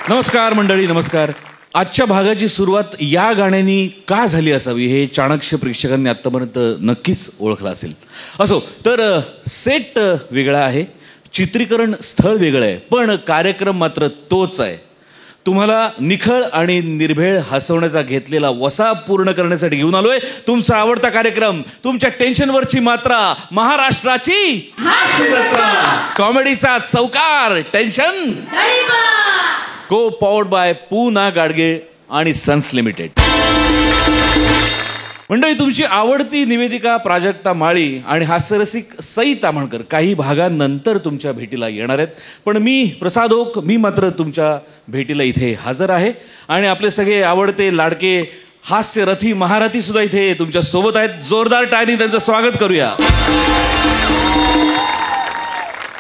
नमस्कार मंडळी, नमस्कार. आजच्या भागाची सुरुवात या गाण्यानी का झाली असावी हे चाणक्य प्रेक्षकांनी आत्तापर्यंत नक्कीच ओळखलं असेल. असो, तर सेट वेगळा आहे, चित्रीकरण स्थळ वेगळं आहे, पण कार्यक्रम मात्र तोच आहे. तुम्हाला निखळ आणि निर्भेळ हसवण्याचा घेतलेला वसा पूर्ण करण्यासाठी घेऊन आलोय तुमचा आवडता कार्यक्रम, तुमच्या टेन्शनवरची मात्रा, महाराष्ट्राची कॉमेडीचा चौकार, टेन्शन को पॉवर्ड बाय पूना गाडगे आणि सन्स लिमिटेड. मंडळी, तुमची आवडती निवेदिका प्राजक्ता माळी आणि हास्यरसिक सई ताम्हणकर काही भागांनंतर तुमच्या भेटीला येणार आहेत, पण मी प्रसाद ओक मात्र तुमच्या भेटीला इथे हजर आहे. आणि आपले सगळे आवडते लाडके हास्यरथी महारथी सुद्धा इथे तुमच्या सोबत आहेत. जोरदार टाळ्यांनी त्यांचं स्वागत करूया.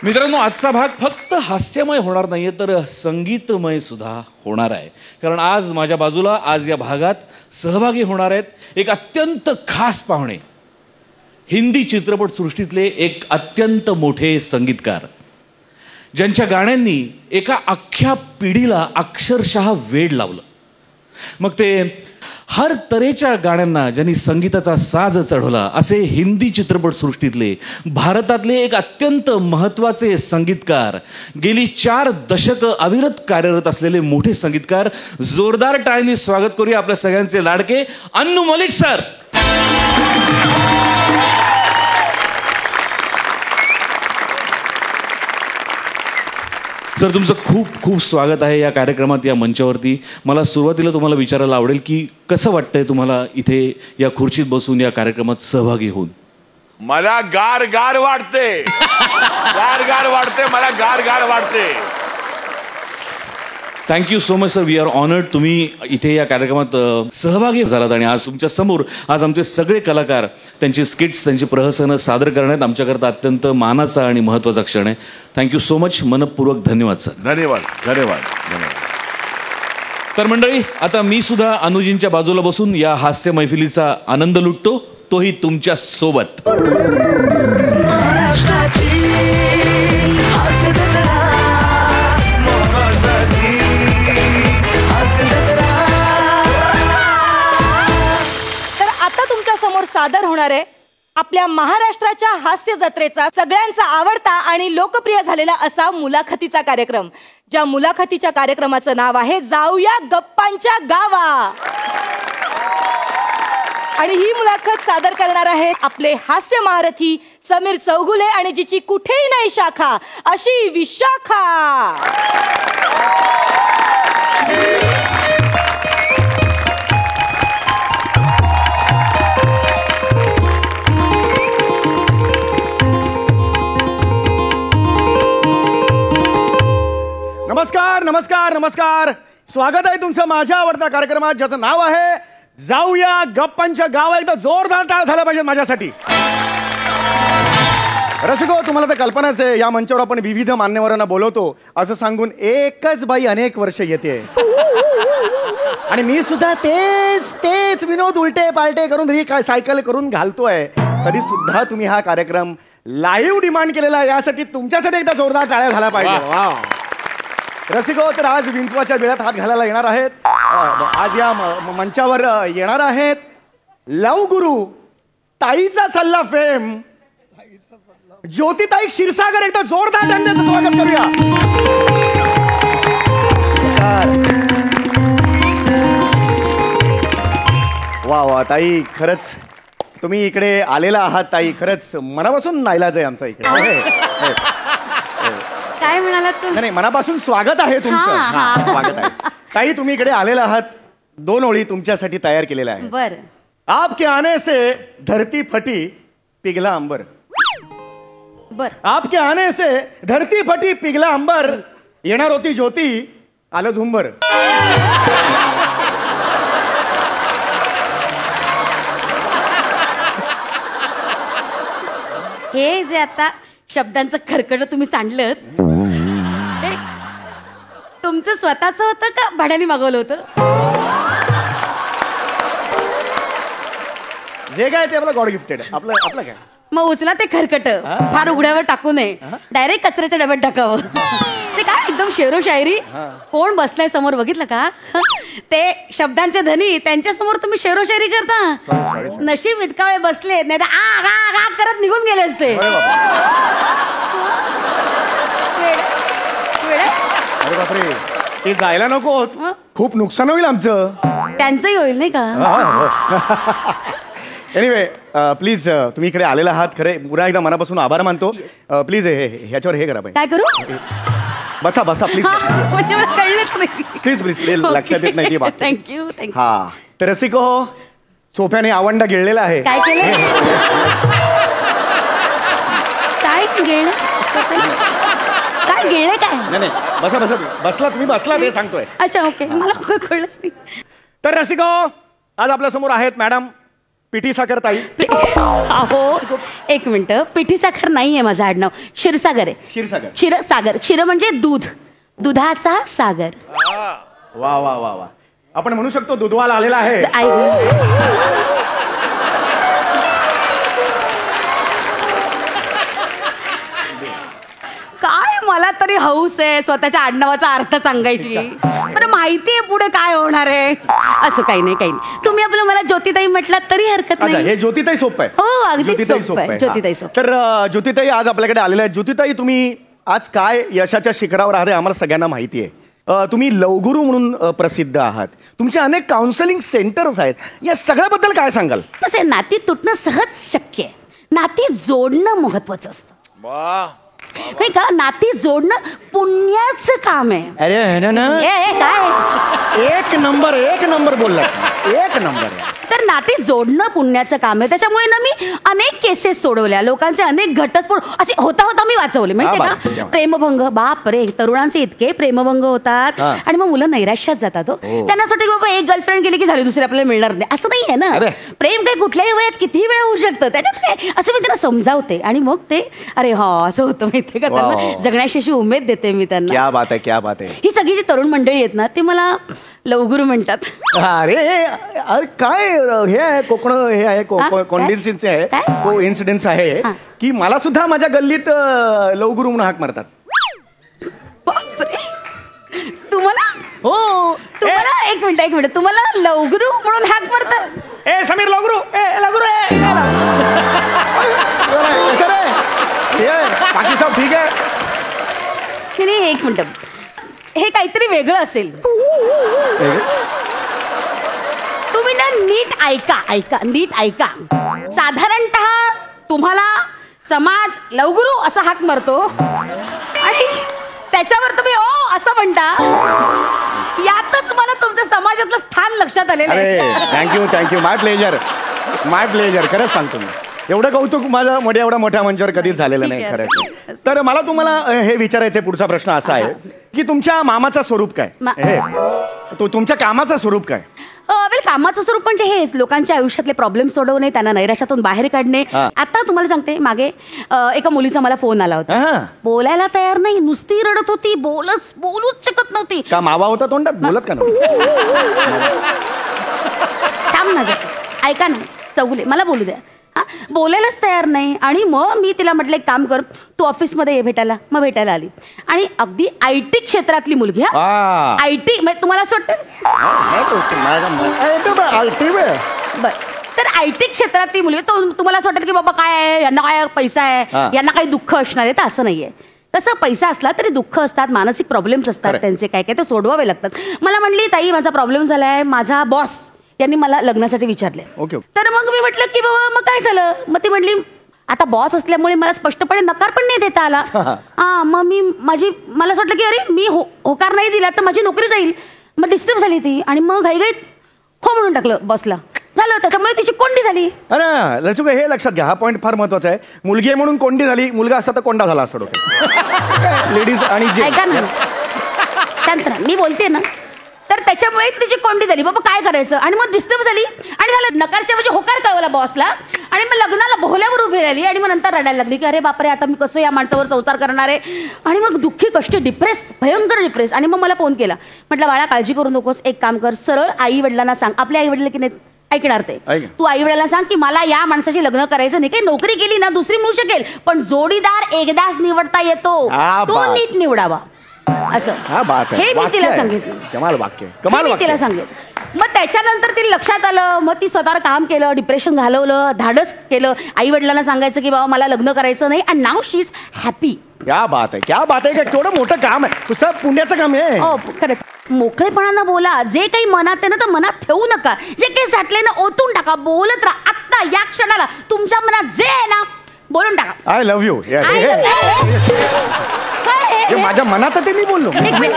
मित्रांनो, आजचा भाग फक्त हास्यमय होणार नाहीये, तर संगीतमय सुद्धा होणार आहे. कारण आज माझ्या बाजूला या भागात सहभागी होणार आहेत एक अत्यंत खास पाहुणे, हिंदी चित्रपट सृष्टीतले एक अत्यंत मोठे संगीतकार, ज्यांच्या गाण्यांनी एका अख्ख्या पिढीला अक्षरशः वेड लावलं. मग ते हर तऱ्हेच्या गाण्यांना ज्यांनी संगीताचा साज चढवला असे हिंदी चित्रपट सृष्टीतले भारतातले एक अत्यंत महत्त्वाचे संगीतकार, गेली 4 दशकं अविरत कार्यरत असलेले मोठे संगीतकार. जोरदार टाळ्यांनी स्वागत करूया आपल्या सगळ्यांचे लाडके अन्नू मलिक सर. सर, तुमचं खूप खूप स्वागत आहे या कार्यक्रमात, या मंचावरती. मला सुरुवातीला तुम्हाला विचारायला आवडेल की कसं वाटतंय तुम्हाला इथे या खुर्चीत बसून या कार्यक्रमात सहभागी होऊन? मला गार गार वाटते, गार गार वाटते, मला गार गार वाटते. Thank you so much sir. We are honoured तुम्ही इथे या कार्यक्रमात सहभागी झालात. आणि आज तुमच्या समोर आमचे सगळे कलाकार त्यांचे स्किट्स, त्यांची प्रहसनं सादर करण्यात आमच्याकरता अत्यंत मानाचा आणि महत्त्वाचा क्षण आहे. थँक्यू सो मच, मनपूर्वक धन्यवाद सर. धन्यवाद धन्यवाद धन्यवाद. तर मंडळी, आता मी सुद्धा अनुजींच्या बाजूला बसून या हास्य मैफिलीचा आनंद लुटतो, तोही तुमच्या सोबत. समोर सादर होणार आहे आपल्या महाराष्ट्राच्या हास्य जत्रेचा सगळ्यांचा आवडता आणि लोकप्रिय झालेला असा मुलाखतीचा कार्यक्रम. ज्या मुलाखतीच्या कार्यक्रमाचं नाव आहे जाऊया गप्पांच्या गावा. आणि ही मुलाखत सादर करणार आहेत आपले हास्य महारथी समीर चौगुले आणि जिची कुठेही नाही शाखा अशी विशाखा. नमस्कार नमस्कार नमस्कार. स्वागत आहे तुमचं माझ्या आवडत्या कार्यक्रमात, ज्याचं नाव आहे जाऊया गप्पांच्या गावा. एकदा जोरदार टाळ झाला पाहिजे माझ्यासाठी. रसिको, तुम्हाला तर कल्पनाच आहे, या मंचावर आपण विविध मान्यवरांना बोलवतो असं सांगून एकच बाई अनेक वर्ष येते आणि मी सुद्धा तेच विनोद उलटे पालटे करून सायकल करून घालतोय. तरी सुद्धा तुम्ही हा कार्यक्रम लाईव्ह डिमांड केलेला आहे, यासाठी तुमच्यासाठी एकदा जोरदार टाळ्या झाला पाहिजे. वा रसिको, तर आज विंचवाच्या वेळात हात घालायला येणार आहेत. आज या मंचावर येणार आहेत लव गुरु, ताईचा सल्ला फेम, ज्योतिताई क्षीरसागर. एकदा जोरदार टाळ्यांचं स्वागत करूया. वा वा ताई, खरंच तुम्ही इकडे आलेला आहात ताई. खरंच मनापासून नाईलाज आहे आमचा इकडे. काय म्हणालात तुम्ही? नाही, मनापासून स्वागत आहे तुमचं. स्वागत आहे ताई, तुम्ही इकडे आलेला आहात. 2 ओळी तुमच्यासाठी तयार केलेल्या आहेत. बर. आपके आने से धरती फटी पिघला अंबर. बर. आपके आने से धरती फटी पिघला अंबर, येणार होती ज्योती आलं झुंबर. हे जे आता शब्दांचं खरकट तुम्ही सांडलं, तुमचं स्वतःच होतं का भाड्याने मागवलं होतं? जे काय ते आपलं गॉड गिफ्टेड. आपलं काय मग उचला ते खरकट, फार उघड्यावर टाकू नये, डायरेक्ट कचऱ्याच्या डब्यात टाकावं. ते काय एकदम शेरो शायरी. कोण बसलाय समोर बघितलं का? ते शब्दांचे धनी, त्यांच्या समोर तुम्ही शेरो शायरी करता. नशीब इतका वेळ बसले, नाही तर आ करत निघून गेले असते. अरे बापरे, ते जायला नको. खूप नुकसान होईल आमचं. त्यांचंही होईल नाही का? एनिवे प्लीज तुम्ही इकडे आलेला आहात, खरे पुन्हा एकदा मनापासून आभार मानतो. प्लीज ह्याच्यावर हे करा पाहिजे. काय करू? बसा बसा प्लीज. म्हणजे कळलंच नाही. प्लीज प्लीज लक्षात येत नाही ती बात. थँक्यू. हा तर रसिको हो, सोफ्याने आवंडा गिळलेला आहे. काय केलं? काय गिळलं? काय गिळलं काय? नाही बसा बसा, बसला तुम्ही, बसला ते सांगतोय. अच्छा ओके, मला कळलंच नाही. तर रसिको आज आपल्या समोर आहेत मॅडम पिठी साखर ताई. अहो एक मिनिट, पिठी साखर नाहीये माझं आडनाव, क्षीरसागर आहे. क्षीरसागर. क्षीरसागर. क्षीर म्हणजे दूध, दुधाचा सागर. वा वा वा वा, आपण म्हणू शकतो दुधवाला आलेला आहे. काय मला तरी हौस आहे स्वतःच्या आडनावाचा अर्थ सांगायची. बरं माहितीये पुढे काय होणार आहे. असं काही नाही काही नाही. तुम्ही आपलं मला ज्योतिताई म्हटलात तरी हरकत नाही. हे ज्योतिताई सोपं आहे. हो अगदी सोपं आहे. ज्योतिताई सोपं. तर ज्योतिताई आज आपल्याकडे आलेल्या आहेत. ज्योतिताई तुम्ही आज काय यशाच्या शिखरावर आहात आम्हाला सगळ्यांना माहिती आहे. तुम्ही लवगुरू म्हणून प्रसिद्ध आहात. तुमचे अनेक काउन्सिलिंग सेंटर्स आहेत. या सगळ्याबद्दल काय सांगाल? कसं नाती तुटणं सहज शक्य आहे, नाती जोडणं महत्वाचं असतं. नाही का? नाती जोडणं पुण्याचं काम आहे. अरे ना काय एक नंबर बोलला, एक नंबर. तर नाती जोडणं पुण्याचं काम आहे. त्याच्यामुळे ना मी अनेक केसेस सोडवल्या, लोकांचे अनेक घटस्फोट असे होता मी वाचवले. माहितीये का? प्रेमभंग, बाप रे, तरुणांचे इतके प्रेमभंग होतात आणि मग मुलं नैराश्यात जातात. त्यांना असं बाबा एक गर्लफ्रेंड गेली की झाली, दुसरी आपल्याला मिळणार नाही, असं नाही आहे ना. प्रेम काही कुठल्याही वयात कितीही वेळा होऊ शकतं. त्याच्यात काय असं मी त्यांना समजावते आणि मग ते अरे हा असं होतं माहितीये का, त्यांना जगण्याची अशी उमेद देते मी त्यांना. क्या बात आहे, क्या बात आहे. ही सगळी जी तरुण मंडळी आहेत ना, ती मला लवगुरू म्हणतात. अरे अरे काय हे आहे, कोकण हे आहे, कॉन्डिन्सिन्स आहे, को इन्सिडेन्स आहे की मला सुद्धा माझ्या गल्लीत लवगुरू म्हणून हाक मारतात. तुम्हाला? हो. तुम्हाला एक मिनिट, तुम्हाला लवगुरू म्हणून हाक मारतात? ए समीर लवगुरू, लवगुरू बाकी सब ठीक आहे. नाही एक मिनिट, हे काहीतरी वेगळं असेल. तुम्ही ना नीट नीट ऐका. साधारणतः तुम्हाला समाज लवगुरू असा हाक मारतो आणि त्याच्यावर तुम्ही ओ असं म्हणता. यातच मला तुमच्या समाजातलं स्थान लक्षात आलेलं आहे. थँक्यू. माय प्लेजर. खरंच सांगतो मी, एवढं कौतुक माझं एवढ्या मोठ्या मंचावर कधीच झालेलं नाही खरंच. तर मला तुम्हाला हे विचारायचं, पुढचा प्रश्न असा आहे की तुमच्या मामाचं स्वरूप काय? तुमच्या कामाचं स्वरूप काय? कामाचं स्वरूप म्हणजे हेच, लोकांच्या आयुष्यातले प्रॉब्लेम सोडवणे, त्यांना नैराश्यातून बाहेर काढणे. आता तुम्हाला सांगते, मागे एका मुलीचा मला फोन आला होता. बोलायला तयार नाही, नुसती रडत होती, बोलूच शकत नव्हती. का मावा होता तोंडात? बोलत का थांब ना, ऐका ना चौगुले, मला बोलू द्या. बोलायलाच तयार नाही. आणि मग मी तिला म्हटलं एक काम कर, तू ऑफिसमध्ये ये भेटायला. मग भेटायला आली आणि अगदी IT क्षेत्रातली मुलगी. IT तुम्हाला असं वाटतं? बर, तर IT क्षेत्रातली मुलगी, तुम्हाला असं वाटतं की बाबा काय आहे, यांना काय पैसा आहे, यांना काही दुःख असणार आहे. तर असं नाहीये. तसं पैसा असला तरी दुःख असतात, मानसिक प्रॉब्लेम्स असतात त्यांचे, काय काय ते सोडवावे लागतात. मला म्हणली ताई माझा प्रॉब्लेम झालाय, माझा बॉस त्यांनी मला लग्नासाठी विचारले. तर मग मी म्हटलं की बाबा मग काय झालं? मग ती म्हटली आता बॉस असल्यामुळे मला स्पष्टपणे नकार पण नाही देता आला. मग मला असं वाटलं की अरे मी होकार नाही दिला तर माझी नोकरी जाईल. मग डिस्टर्ब झाली ती आणि मग घाईघाईत हो म्हणून टाकलं बॉसला. झालं, त्याच्यामुळे तिची कोंडी झाली. अरे लचुका, हे लक्षात घ्या, हा पॉईंट फार महत्वाचा आहे. मुलगी आहे म्हणून कोंडी झाली, मुलगा असता तर कोंडा झाला असतो. लेडीज आणि ऐका ना, शांत राहा, मी बोलते ना. तर त्याच्यामुळे तिची कोंडी झाली. बाबा काय करायचं? आणि मग डिस्टर्ब झाली आणि झालं, नकारच्या म्हणजे होकार कळवला बॉसला. आणि मग लग्नाला बोहल्यावर उभी राहिली आणि मग नंतर रडायला लागली की अरे बापरे, आता मी कसं या माणसावर संसार करणार आहे. आणि मग दुःखी, कष्टी, डिप्रेस, भयंकर डिप्रेस. आणि मग मला फोन केला, म्हटलं बाळा काळजी करू नकोस, एक काम कर, सरळ आई वडिलांना सांग. आपले आई वडील की नाही ऐकणार ते, तू आई वडिलांना सांग की मला या माणसाशी लग्न करायचं नाही. काही नोकरी केली ना दुसरी मिळू शकेल, पण जोडीदार एकदाच निवडता येतो, तो नीट निवडावा. असं हा बात आहे. हे मी वाक्य तिला आहे. सांगितलं कमाल वाक्य हे कमाल मी वाक्य तिला सांगितलं. मग त्याच्यानंतर तिला लक्षात आलं, मग ती स्वतःवर काम केलं, डिप्रेशन घालवलं, धाडस केलं, आई वडिलांना सांगायचं की बाबा मला लग्न करायचं नाही, and now she is happy. क्या बात आहे क्या बात आहे. केवढं मोठं काम आहे तुझं, पुण्याचं काम आहे. हो खरंच. मोकळेपणानं बोला, जे काही मनात आहे ना तर मनात ठेवू नका, जे काही साठले ना ओतून टाका, बोलत राहा. आत्ता या क्षणाला तुमच्या मनात जे आहे ना बोलून टाका. I love you. माझ्या मनात ते मी बोललो. एक मिनिट,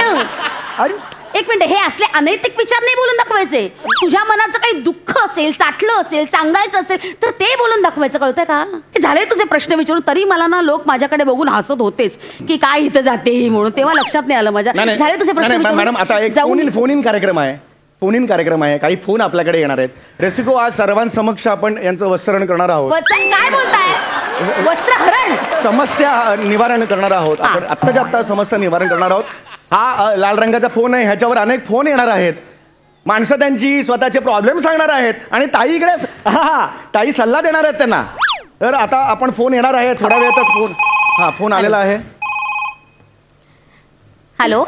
अरे एक मिनिट. हे असले अनैतिक विचार नाही बोलून दाखवायचे. तुझ्या मनाचं काही दुःख असेल, साठलं असेल, सांगायचं असेल तर ते बोलून दाखवायचं, कळतंय का? हे झाले तुझे प्रश्न विचारून, तरी मला ना लोक माझ्याकडे बघून हसत होतेच की काय इथं जाते ही म्हणून. तेव्हा लक्षात नाही आलं माझ्या. झाले तुझे प्रश्न विचारून. मॅडम आता एक फोन इन कार्यक्रम आहे. फोन इन कार्यक्रम आहे. काही फोन आपल्याकडे येणार आहेत. रसिको, आज सर्वांसमक्ष आपण यांचं वस्त्रण करणार आहोत. काय बोलताय? वस्त्रहरण, समस्या निवारण करणार आहोत आपण. आत्ताच्या आत्ता समस्या निवारण करणार आहोत. हा लाल रंगाचा फोन आहे, ह्याच्यावर अनेक फोन येणार आहेत. माणसं त्यांची स्वतःचे प्रॉब्लेम सांगणार आहेत आणि ताई इकडे ताई सल्ला देणार आहेत त्यांना. तर आता आपण फोन येणार आहे थोड्या वेळातच. फोन आलेला आहे. हॅलो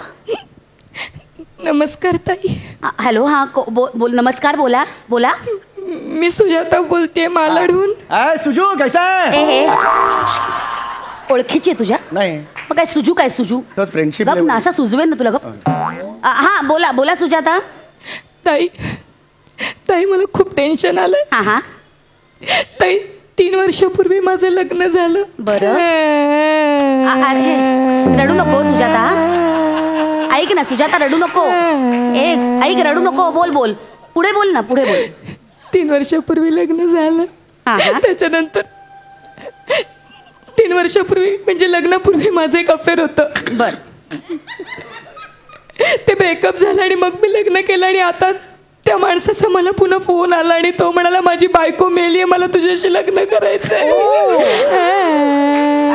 नमस्कार ताई. हॅलो. हा बोल. नमस्कार. बोला बोला. मी सुजाता बोलतेय मालाडहून. सुजू कैसा आहे? हे ओळखीची आहे तुझ्या? नाही. मग काय सुजू, काय सुजू? फ्रेंडशिप गप ना, असा सुजवेन ना तुला. गप. हा बोला बोला सुजाता. ताई ताई मला खूप टेन्शन आलंय. हा हा ताई 3 वर्षापूर्वी माझं लग्न झालं. बरं. अरे रडू नको सुजाता. ऐक ना सुजाता, रडू नको. ऐक, रडू नको. बोल बोल, पुढे बोल ना, पुढे बोल. 3 वर्षापूर्वी लग्न झालं. त्याच्यानंतर 3 वर्षापूर्वी म्हणजे लग्नापूर्वी माझं एक अफेअर होतं. बर. ते ब्रेकअप झालं आणि मग मी लग्न केलं आणि आता त्या माणसाचा मला पुन्हा फोन आला आणि तो म्हणाला माझी बायको मेली आहे, मला तुझ्याशी लग्न करायचंय.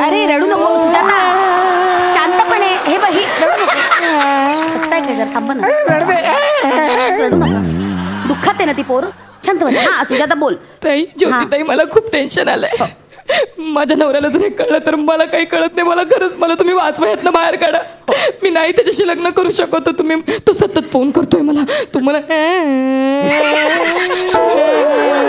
अरे रडू नको सुजाता, शांतपणे. हे बघ, रडू नको. काय जरा थांब ना. रडू नका, दुःखात आहे ना ती पोर. शांत बन. हा सुजाता बोल. ताई, ज्योती ताई, मला खूप टेन्शन आलंय. माझ्या नवऱ्याला जर हे कळलं तर मला काही कळत नाही. मला खरंच, मला तुम्ही वाचवा, यातनं बाहेर काढा. मी नाही त्याच्याशी लग्न करू शकतो. तुम्ही, तो सतत फोन करतोय मला. तुम्हाला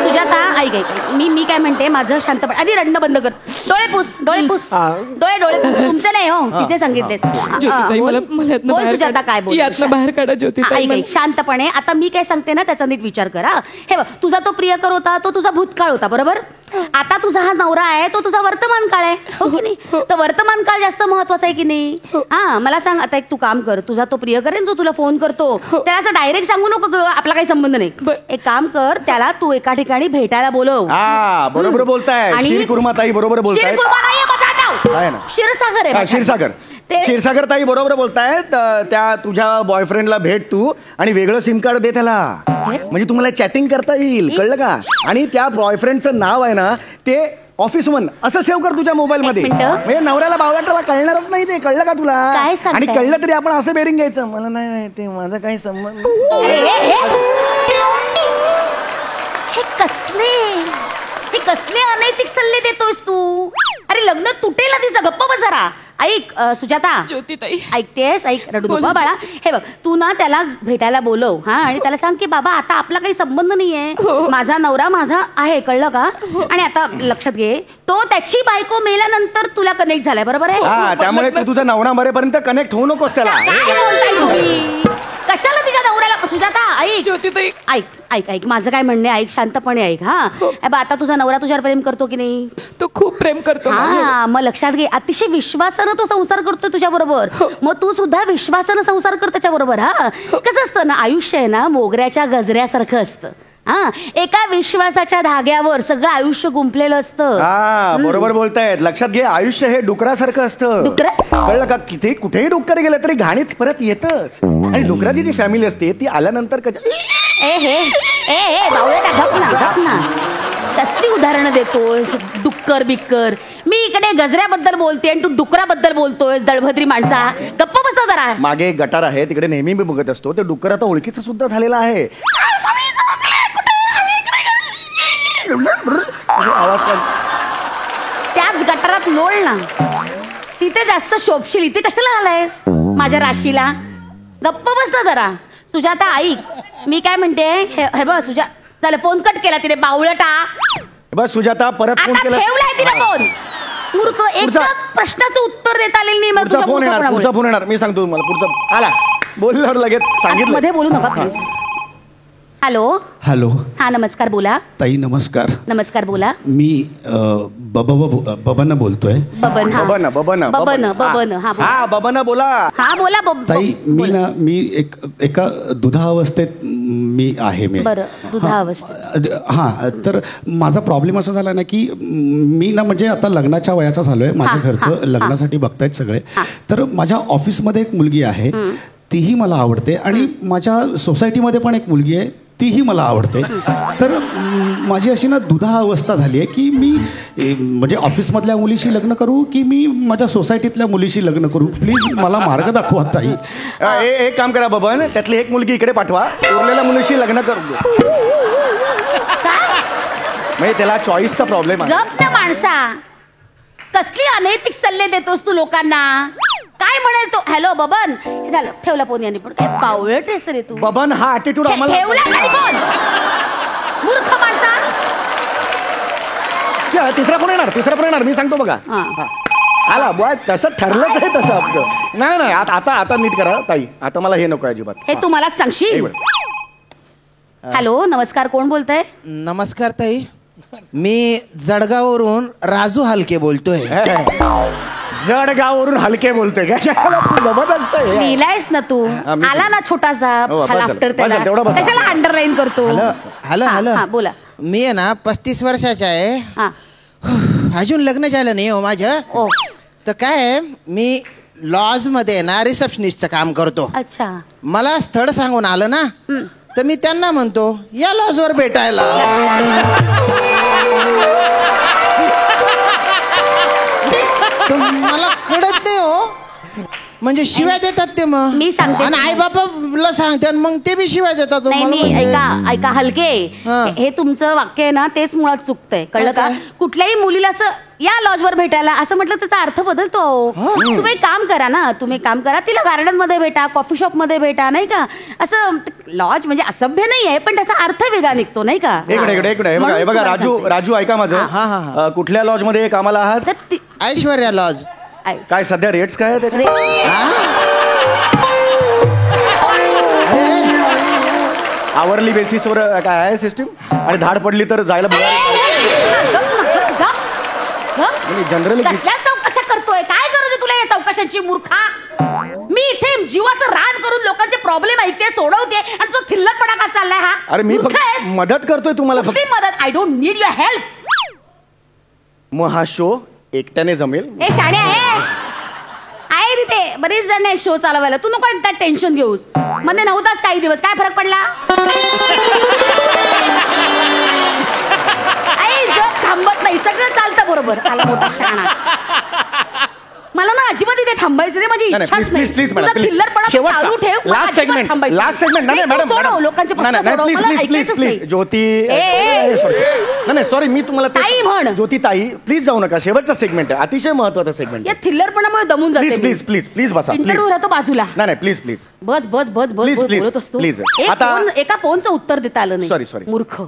सुजाता ऐक, मी काय म्हणते, माझं शांतपणे. आधी रडणं बंद कर. डोळे पुस, डोळे पुस. डोळे पुस. तुमचे नाही हो, तिचे सांगितले. ज्योतिताई, मला सुजाता काय बोल, यातनं बाहेर काढा ज्योतिताई. ऐक शांतपणे. आता मी काय सांगते ना त्याचा नीट विचार करा. हे बघ, तुझा तो प्रियकर होता, तो तुझा भूतकाळ होता, बरोबर? आता तुझा हा नवरा आहे, तो तुझा वर्तमान काळ आहे, हो की नाही? तर वर्तमान काळ जास्त महत्वाचा आहे की नाही? हा, मला सांग आता, एक तू काम कर. तुझा तो प्रियकर आहे जो तुला फोन करतो, त्याला असं डायरेक्ट सांगू नको आपला काही संबंध नाही. एक काम कर, त्याला तू एका ठिकाणी भेटायला बोलव. बरोबर बोलताय. ताई बरोबर बोलताय. क्षीरसागर आहे. क्षीरसागर ताई बरोबर बोलतायत. त्या तुझ्या बॉयफ्रेंडला भेट तू आणि वेगळं सिम कार्ड दे त्याला, म्हणजे तुम्हाला चॅटिंग करता येईल, कळलं का? आणि त्या बॉयफ्रेंडचं नाव आहे ना ते ऑफिस वन असं सेव्ह कर तुझ्या मोबाईल मध्ये. म्हणजे नवऱ्याला बावळाटाला कळणारच नाही ते, कळलं का तुला? आणि कळलं तरी आपण असं बेरिंग घ्यायचं, मला नाही ते माझा काही संबंध. हे कसले अनैतिक सल्ले देतोयस तू? अरे लग्न तुटेल ना तिचं. गप्प बसारा. ऐक सुजाता, ज्योतिताई ऐकतेस? ऐक, रडू नको बाळा. हे बघ, तू ना त्याला भेटायला बोलव. हा, आणि त्याला सांग की बाबा आता आपला काही संबंध नाहीये, माझा नवरा माझा आहे, कळलं का? आणि आता लक्षात घे, तो त्याची बायको मेल्यानंतर तुला कनेक्ट झालाय, बरोबर आहे? त्यामुळे तू तुझा नवरा मरेपर्यंत कनेक्ट होऊ नकोस त्याला. कशाला तुझ्या नवऱ्याला? सुजाता ऐक, ज्योतिताई ऐक माझं काय म्हणणे, ऐक शांतपणे ऐक. हा, आता तुझा नवरा तुझ्यावर प्रेम करतो की नाही? तो खूप प्रेम करतो. हा, मग लक्षात घे, अतिशय विश्वासानं तो संसार करतोय तुझ्या बरोबर. मग तू सुद्धा विश्वासानं संसार कर त्याच्या बरोबर. हा, कसं असतं ना, आयुष्य आहे ना मोगऱ्याच्या गजऱ्यासारखं असतं. हा, एका विश्वासाच्या धाग्यावर सगळं आयुष्य गुंफलेलं असतं. बरोबर बोलतायत. लक्षात घे, आयुष्य हे डुकरासारखं असतं. कळलं का? किती कुठेही डुक्कर गेलं तरी घाणीत परत येतच. आणि डुकराची जी फॅमिली असते ती आल्यानंतर कसली उदाहरणं देतोय? डुक्कर बिक्कर. मी इकडे गजऱ्याबद्दल बोलते आणि तू डुकराबद्दल बोलतोय, दळभद्री माणसा. गप्प बसता जरा. मागे एक गटार आहे, तिकडे नेहमी मी बघत असतो. ते डुक्कर आता ओळखीचं सुद्धा झालेला आहे. आवाज त्याच गटारात लोळ ना, तिथे जास्त शोभशील. इथे कशाला आलायस? माझ्या राशीला. गप्प बस ना जरा. सुजाता ऐक मी काय म्हणते. हे बघ झालं फोन कट केला तिने बावळटा. बस सुजाता परत फोन आता केला. ठेवलाय तिने फोन. मूर्ख एकदा प्रश्नाचं उत्तर देता आलेलं नाही. मग पुढचा तुझ्या फोन येणार, मूर्खपणामुळे. पुढचा फोन येणार. मी सांगतो तुम्हाला पुढचा आला. बोलल्यावर लगेच सांगितलं. मध्ये बोलू नका प्लीज. हॅलो. हॅलो हा नमस्कार बोला. ताई नमस्कार. नमस्कार बोला. मी बबन बोलतोय. बबन हा बबन बबन बबन हा बोला. हा बबन बोला. हा बोला ताई मी एका दुधावस्थेत मी आहे. बरं दुधावस्थेत. हा तर माझा प्रॉब्लेम असा झाला ना की मी ना म्हणजे आता लग्नाच्या वयाचा झालोय. माझ्या घरचं लग्नासाठी बघतायत सगळे. तर माझ्या ऑफिसमध्ये एक मुलगी आहे तीही मला आवडते आणि माझ्या सोसायटीमध्ये पण एक मुलगी आहे तीही मला आवडते. तर माझी अशी ना दुधा अवस्था झाली आहे की मी म्हणजे ऑफिसमधल्या मुलीशी लग्न करू की मी माझ्या सोसायटीतल्या मुलीशी लग्न करू. प्लीज मला मार्ग दाखवा ताई. एक काम करा बबन, त्यातली एक मुलगी इकडे पाठवा, उरलेल्या मुलीशी लग्न करू दे. म्हणजे त्याला चॉईसचा प्रॉब्लेम आहे. गप ना माणसा. कसली अनैतिक सल्ले देतोस तू लोकांना. काय म्हणेल तो. हॅलो बबन. हे झालं ठेवला फोन यांनी. पण काय बावळट आहेस रे तू. बबन हा ऍटिट्यूड आम्हाला ठेवला नाही फोन. मूर्ख माणसा. तिसरा फोन येणार. मी सांगतो बघा. हा. हा. आला बुवा तसं ठरलंच आहे तसं आमचं. नाही आता नीट करा ताई. आता मला हे नको अजिबात. हे तू मलाच सांगशील. हॅलो नमस्कार कोण बोलतंय. नमस्कार ताई. मी जळगाववरून राजू हलके बोलतोय. जळगाववरून हलके बोलतोय का. जबरदस्त आहे. लिहिलायस ना तू. मी आला ना छोटासा हो, बस झालं. आफ्टर बस झालं, तेवढं बस झालं. कशाला अंडरलाईन करतो. हॅलो हा, बोला. मी आहे ना 35 वर्षाचा आहे. हा. अजून लग्न झालं नाही हो माझं. ओ तर काय आहे, मी लॉज मध्ये ना रिसेप्शनिस्टचं काम करतो. अच्छा. मला स्थळ सांगून आलं ना तर मी त्यांना म्हणतो या लॉजवर भेटायला. तर मला कळत नाही हो. म्हणजे शिव्या देतात ते मग. मी सांगते. आणि आई बापाला सांगते आणि मग ते बी शिव्या देतात. नाही मला नाही म्हणजे- ऐका हलके. हा. हे तुमचं वाक्य आहे ना तेच मुळात चुकतंय. कळलं का. काय? कुठल्याही मुलीला असं या लॉजवर भेटायला असं म्हटलं त्याचा अर्थ बदलतो. तुम्ही एक काम करा ना. तिला गार्डन मध्ये भेटा, कॉफी शॉप मध्ये भेटा नाही का. असं लॉज म्हणजे असभ्य नाहीये पण त्याचा अर्थ वेगळा निघतो नाही का. एक मिनिट हे बघा म्हणून तुम्हाला सांगते. राजू ऐका माझं. हा. कुठल्या लॉज मध्ये कामाला आहात. तर ती- ऐश्वर्या लॉज. ऐक. काय सध्या रेट्स काय आहे त्याचे. आवरली बेसिसवर काय आहे सिस्टीम. आणि धाड पडली तर जायला जनरली कसल्या चौकशा करतोय. काय गरज आहे तुला या चौकशांची मूर्खा. मी इथे जीवाचं राज करून लोकांचे प्रॉब्लेम ऐकते सोडवते आणि तो थिल्लरपणा का चाललाय हा. अरे मी मूर्ख आहेस? फक्त मदत करतोय तुम्हाला फक्त. कुठली मदत. I don't need your help. मग हा शो एकट्याने जमेल. हे शाणे आहे तिथे बरेच जण आहे शो चालवायला. तू नको त्यात टेन्शन घेऊस. मध्ये नव्हताच काही दिवस काय फरक पडला. जग थांबत नाही सगळं चालतं बरोबर. आला मोठा शाणा. मला ना अजिबात इथे थांबायचं रे. माझी इच्छाच नाही. प्लीज तुझा थिल्लरपणा तू चालू ठेव. मला लास्ट अजिबात सेगमेंट थांबायचं नाही. नाही मॅडम सोडव, लोकांचे प्रश्न सोडव. मला ऐकायचंच नाही. ज्योती ए. नाही सॉरी मी तुम्हाला ताई म्हण. ज्योती ताई प्लीज जाऊ नका. शेवटचा सेगमेंट आहे अतिशय महत्वाचा सेगमेंट. या थिल्लरपणामुळे दमून जाते. प्लीज बसा. इंटरव्ह्यू राहतो बाजूला. नाही प्लीज बस बोलत असतो. प्लीज. आता एका फोनचं उत्तर देता आलं नाही. सॉरी मूर्ख.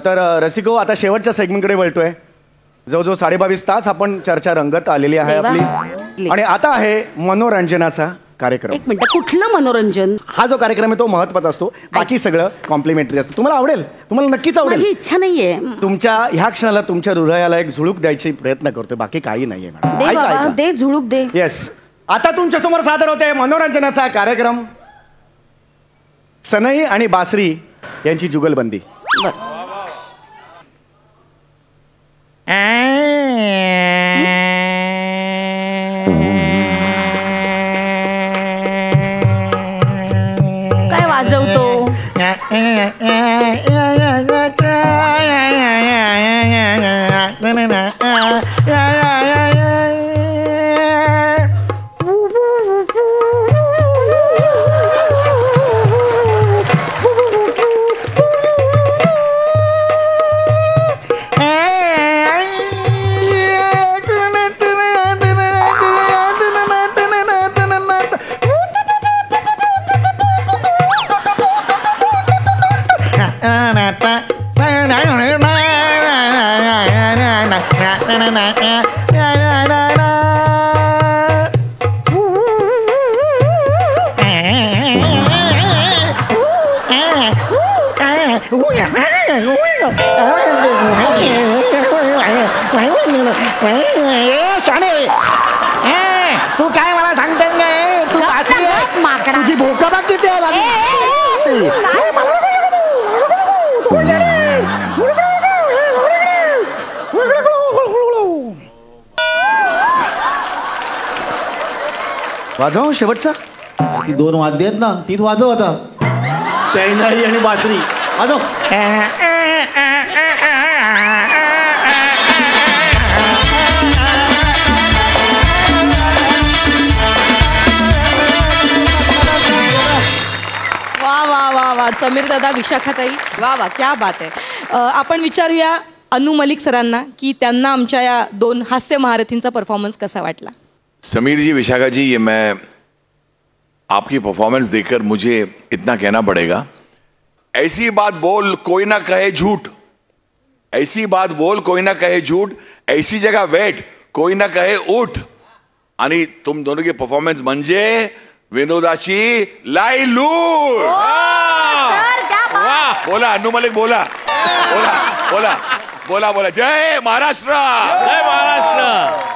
तर रसिको आता शेवटच्या सेगमेंटकडे वळतोय. जवळजवळ 22.5 तास आपण चर्चा रंगत आलेली आहे आपली. आणि आता आहे मनोरंजनाचा कार्यक्रम. एक मिनिट कुठलं मनोरंजन. हा जो कार्यक्रम आहे तो महत्वाचा असतो. बाकी सगळं कॉम्प्लिमेंटरी असतं. तुम्हाला आवडेल. तुम्हाला नक्कीच माझी आवडेल. इच्छा नाहीये. तुमच्या ह्या क्षणाला तुमच्या हृदयाला एक झुळूक द्यायची प्रयत्न करतोय. बाकी काही नाहीये दे बाबा दे झुळूक दे. येस. आता तुमच्या समोर सादर होते मनोरंजनाचा कार्यक्रम. सनई आणि बासरी यांची जुगलबंदी. बरं. काय वाजवतो. तू काय मला सांगते काय तू वाचली आहे? माकडा. तुझी भोका बघ किती आहे बाबी. वाजव शेवटचा. ती 2 वाद्य आहेत ना तीच वाजव आता. शहनाई आणि बासरी वाजव. वा वा वा वा समीर दादा, विशाखाताई, वा वा क्या बात आहे. आपण विचारूया अनु मलिक सरांना की त्यांना आमच्या या 2 हास्य महारथींचा परफॉर्मन्स कसा वाटला. समीर जी, विशाखा जी, ये मैं आपकी परफॉर्मेंस देखकर मुझे इतना कहना पड़ेगा, ऐसी बात बोल कोई ना कहे झूठ, ऐसी बात बोल कोई ना कहे झूठ, ऐसी जगह बैठ कोई ना कहे उठ. आणि तुम दोनों की परफॉर्मेंस म्हणजे विनोदाची लाई लूट. बोला अनु मलिक, बोला बोला बोला बोला बोला. जय महाराष्ट्र, जय Maharashtra.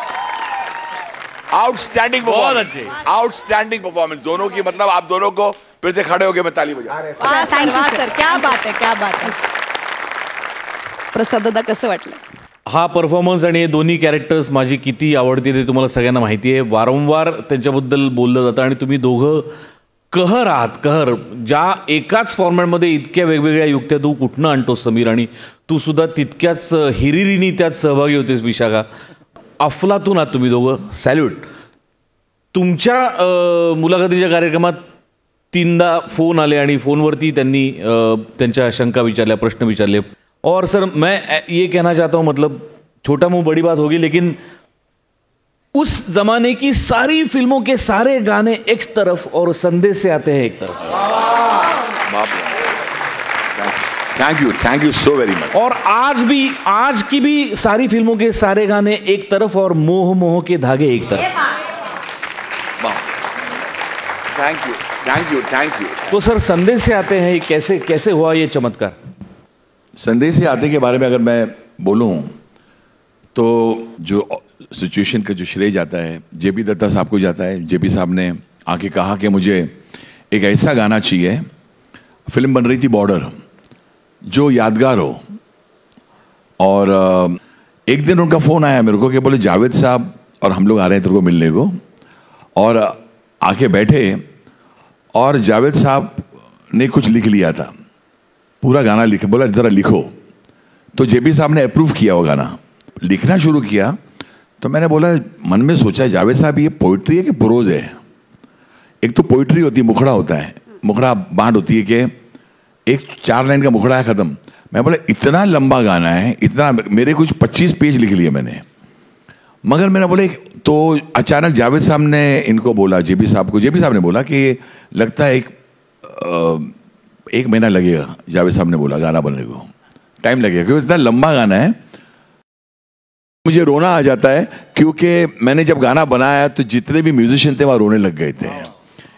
Outstanding performance, outstanding performance दोनों की. मतलब आप दोनों को फिर से खड़े होके मैं ताली बजा. वाह सर, क्या बात आहे, क्या बात आहे. प्रसाद दादा कसं वाटलं. हा परफॉर्मन्स आणि हे दोन्ही कॅरेक्टर्स माझी किती आवडते ते तुम्हाला सगळ्यांना माहिती आहे. वारंवार त्यांच्याबद्दल बोललं जातं आणि तुम्ही दोघं कहर आहात, कहर. ज्या एकाच फॉर्मॅटमध्ये इतक्या वेगवेगळ्या युक्त्या तू कुठनं आणतोस समीर, आणि तू सुद्धा तितक्याच हिरिरीनी त्यात सहभागी होतेस विशाखा. अफलातून आहात तुम्ही दोघं, सॅल्यूट. तुमच्या मुलाखतीच्या कार्यक्रमात 3दा फोन आले आणि फोनवरती त्यांनी त्यांच्या शंका विचारल्या, प्रश्न विचारले. और सर मैं ये कहना चाहता हूँ, मतलब छोटा मुंह बड़ी बात होगी, लेकिन उस जमाने की सारी फिल्मों के सारे गाने एक तरफ और संदेश से आते हैं एक तरफ. Thank you so very much. और आज की भी सारी फिल्मों के सारे गाने एक तरफ और मोह मोह के धागे एक तरफ. Thank you. तो सर संदेश से आते हैं, कैसे हुआ ये चमत्कार. संदेश से आते के बारे में अगर मैं बोलूं तो जो सिचुएशन का जो श्रेय जाता है जेपी दत्ता साहब को जाता है. जेपी साहब ने आके कहा कि मुझे एक ऐसा गाना चाहिए, फिल्म बन रही थी बॉर्डर, जो यादगार हो. और एक दिन उनका फोन आया मेरे को कि बोले जावेद साहब और हम लोग आ रहे हैं तेरे को मिलने को. और आके बैठे और जावेद साहब ने कुछ लिख लिया था, पूरा गाना लिखे. बोला जरा लिखो. तो जेपी साहब ने अप्रूव किया वो गाना, लिखना शुरू किया. तो मैंने बोला, मन में सोचा जावेद साहब ये पोइट्री है कि प्रोज है. एक तो पोइट्री होती है, मुखड़ा होता है, मुखड़ा बांट होती है कि एक 4 लाइन का मुखड़ा है, खत्म. मैं बोला इतना लंबा गाना है, इतना, मेरे कुछ 25 पेज लिख लिए मैंने. मगर मैंने बोले, तो अचानक जावेद साहब ने इनको बोला, जेपी साहब ने बोला कि लगता है 1 महीना लगेगा. जावेद साहब ने बोला गाना बनने को टाइम लगेगा क्योंकि इतना लंबा गाना है. मुझे रोना आ जाता है क्योंकि मैंने जब गाना बनाया तो जितने भी म्यूजिशियन थे वहाँ रोने लग गए थे.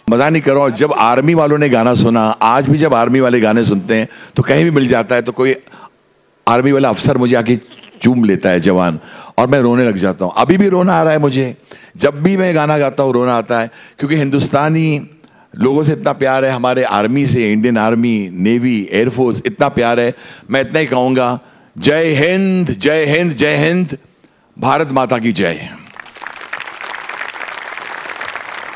मजा नहीं कर रहा. और जब आर्मी वालों ने गाना सुना, आज भी जब आर्मी वाले गाने सुनते हैं तो कहीं भी मिल जाता है तो कोई आर्मी वाला अफसर मुझे आके चूम लेता है, जवान, और मैं रोने लग जाता हूँ. अभी भी रोना आ रहा है मुझे. जब भी मैं गाना गाता हूँ रोना आता है क्योंकि हिंदुस्तानी लोगों से इतना प्यार है, हमारे आर्मी से, इंडियन आर्मी, नेवी, एयरफोर्स, इतना प्यार है. मैं इतना ही कहूँगा, जय हिंद, जय हिंद, जय हिंद, भारत माता की जय.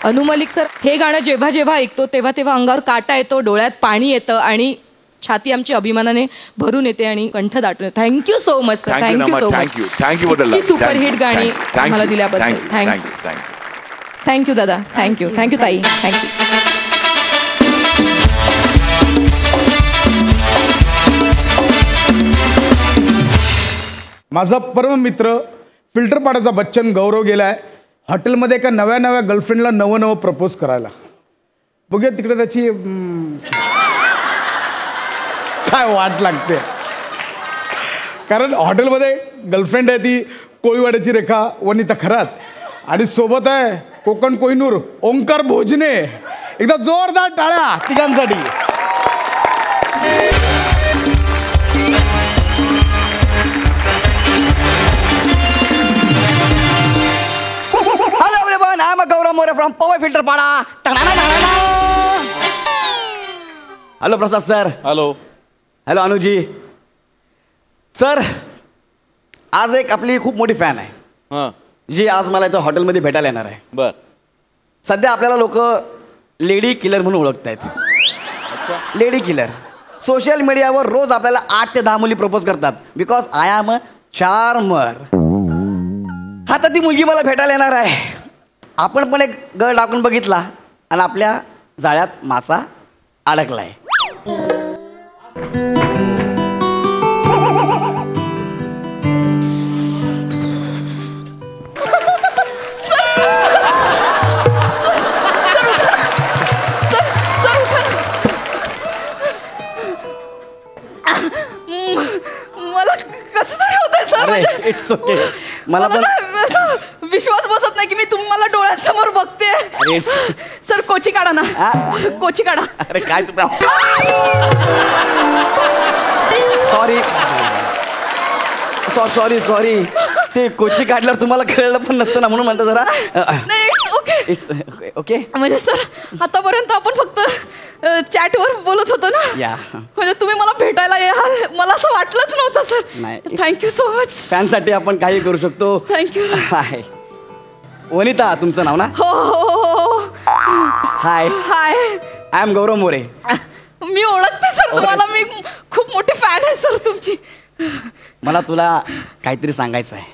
अनु मलिक सर, हे गाणं जेव्हा जेव्हा ऐकतो तेव्हा तेव्हा अंगावर काटा येतो, डोळ्यात पाणी येतं आणि छाती आमची अभिमानाने भरून येते आणि कंठ दाटून येतो. Thank you so much sir, thank you so much. Thank you superhit गाणी आम्हाला दिल्याबद्दल थँक्यू दादा, थँक्यू ताई, थँक्यू. माझा परम मित्र फिल्टर पाड्याचा बच्चन गौरव गेलाय हॉटेलमध्ये एका नव्या गर्लफ्रेंडला नवं प्रपोज करायला. बघूया तिकडे त्याची काय वाट लागते. कारण हॉटेलमध्ये गर्लफ्रेंड आहे ती कोळीवाड्याची रेखा वनिता खरात आणि सोबत आहे कोकण कोहिनूर ओंकार भोजने. एकदा जोरदार टाळ्या तिघांसाठी. I am Gaurav More from Powai filter Pada. Hello Prasad sir. Hello. Hello Anuji. Sir आज एक आपली खूप मोठी फॅन आहे हां. जी आज मला इथं हॉटेलमध्ये भेटायला येणार आहे. बर. सध्या आपल्याला लोक लेडी किलर म्हणून ओळखतायत. Lady killer. सोशल मीडियावर रोज आपल्याला 8 ते 10 मुली प्रपोज करतात because I am a charmer. आता ती मुलगी मला भेटायला येणार आहे. आपण पण एक गळ टाकून बघितला आणि आपल्या जाळ्यात मासा अडकलाय. मला कसं तरी होतंय सर. अरे इट्स ओके. मला पण असं विश्वास बसत नाही की मी तुम्हाला डोळ्यासमोर बघते. अरे सर कोची काढा ना. कोची काढा. अरे काय तुला सॉरी सॉरी ते कोची काढल्यावर तुम्हाला कळलं पण नसतं ना म्हणून म्हणतो जरा. नाही ओके. It's okay. म्हणजे सर आतापर्यंत आपण फक्त चॅटवर बोलत होतो ना. या म्हणजे तुम्ही मला भेटायला याल मला असं वाटलंच नव्हतं सर. नाही. Thank you so much. फॅनसाठी आपण काही करू शकतो. थँक्यू. हाय वनिता तुमचं नाव ना. हो हो. हाय हाय. I am Gaurav More. मी ओळखते सर तुम्हाला. मी खूप मोठी फॅन आहे सर तुमची. मला तुला काहीतरी सांगायचं आहे.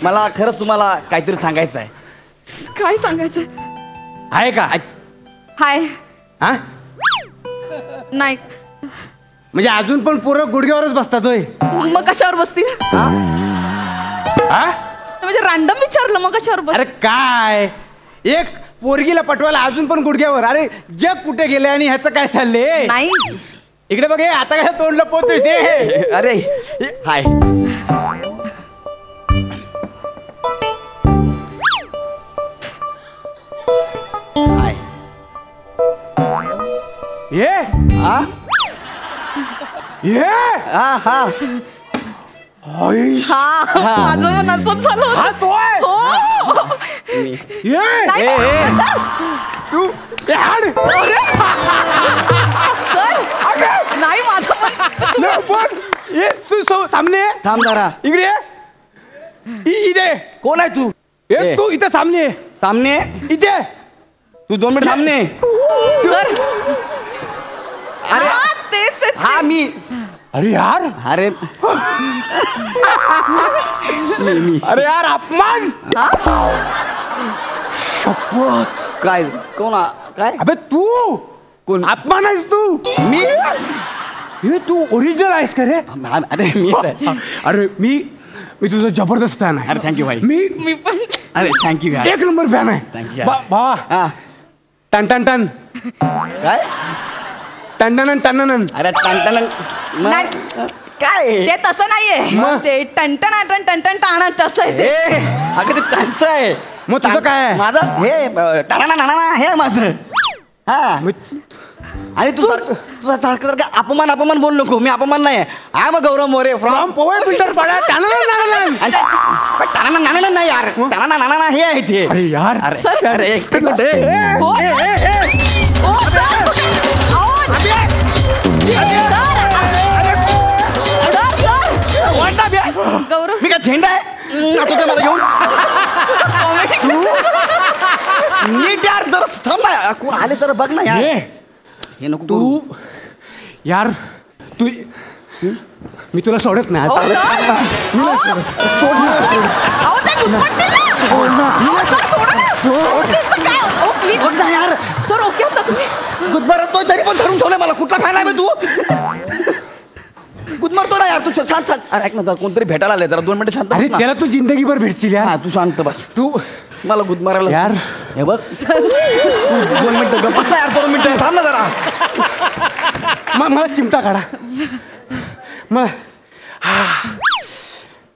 मला खरंच तुम्हाला काहीतरी सांगायचं आहे. काय सांगायचं आहे का? हाय. हा नाही म्हणजे अजून पण पोरं गुडघ्यावरच बसतात होय. मग कशावर बसतील. हा म्हणजे रॅन्डम विचारलं मग कशावर बस. अरे काय एक पोरगीला पटवायला अजून पण गुडघ्यावर. अरे जग कुठे गेले आणि ह्याचं काय चाललंय. नाही इकडे बघ हे आता काय तोंडलं पोहतोय ते. अरे हाय. हाय. ये हा ये हा हा आई. हा माझं मन असंच झालं होतं. हा तो आहे. हो. ये नाही, तू ये हाड. सर नाही माझं मन. नाही, पण ये तू सामने ये. थांब जरा. इकडे ये. इथे कोण आहे तू. ये तू इथे सामने ये. सामने इथे तू 2 मिनिट सामने. सर अरे हा, तेच आहे. हा मी. अरे यार. अरे अरे यार अपमान. शपथ. काय कोण काय अबे तू कोण. अपमान आहेस तू. मी हे तू ओरिजिनल आहेस का रे. अरे मीच आहे. अरे मी तुझा जबरदस्त फॅन आहे. अरे थँक्यू भाई. मी पण. अरे थँक्यू यार. एक नंबर फॅन आहे. Thank you. भावा हा टन टन टन काय. टन टन. अरे टन नाही. काय ते तसं नाहीये. ते टनटन टनटन टाणा तसं आहे ते. हे अगं ते त्यांचं आहे. मग तुझं काय आहे? माझं हे टाणा नाणा हे माझं. हा आणि तू तुझा सारखं अपमान बोल नको. मी अपमान नाही. I am Gaurav More from Powai filter Pada. टाणा नाणा नाही यार. टाणा नाणा हे आहे ते. अरे यार. अरे सर. अरे एक मिनिट. हो. हो, सर. अहो, गौरव मी का झेंडा आहे आता ते मला घेऊन. नीट यार जरा थांब ना. कोण आले जरा बघ ना यार. हे नको तू यार तू मी तुला सोडत नाही. अहो, ते गुदमरतील ना. अहो, सर, सोडा ना. सोडतील काय? अहो, please. बघ ना यार. सर ओके होता तुम्ही. गुदमरतोय तरी पण धरून ठेवलंय मला. कुठला फॅन आहे बे तू. गुदमरतो ना यार तू. शांत. अरे ऐक ना जरा कोणतरी भेटायला आले जरा 2 मिनिटं शांत अरे बस ना. त्याला तू जिंदगीभर भेटशील हा यार. तू शांत बस. तू मला गुदमारायला यार. हे बस. 2 मिनिटं गप्पच ना यार. 2 मिनिटं थांब ना जरा. मला चिमटा काढा. मला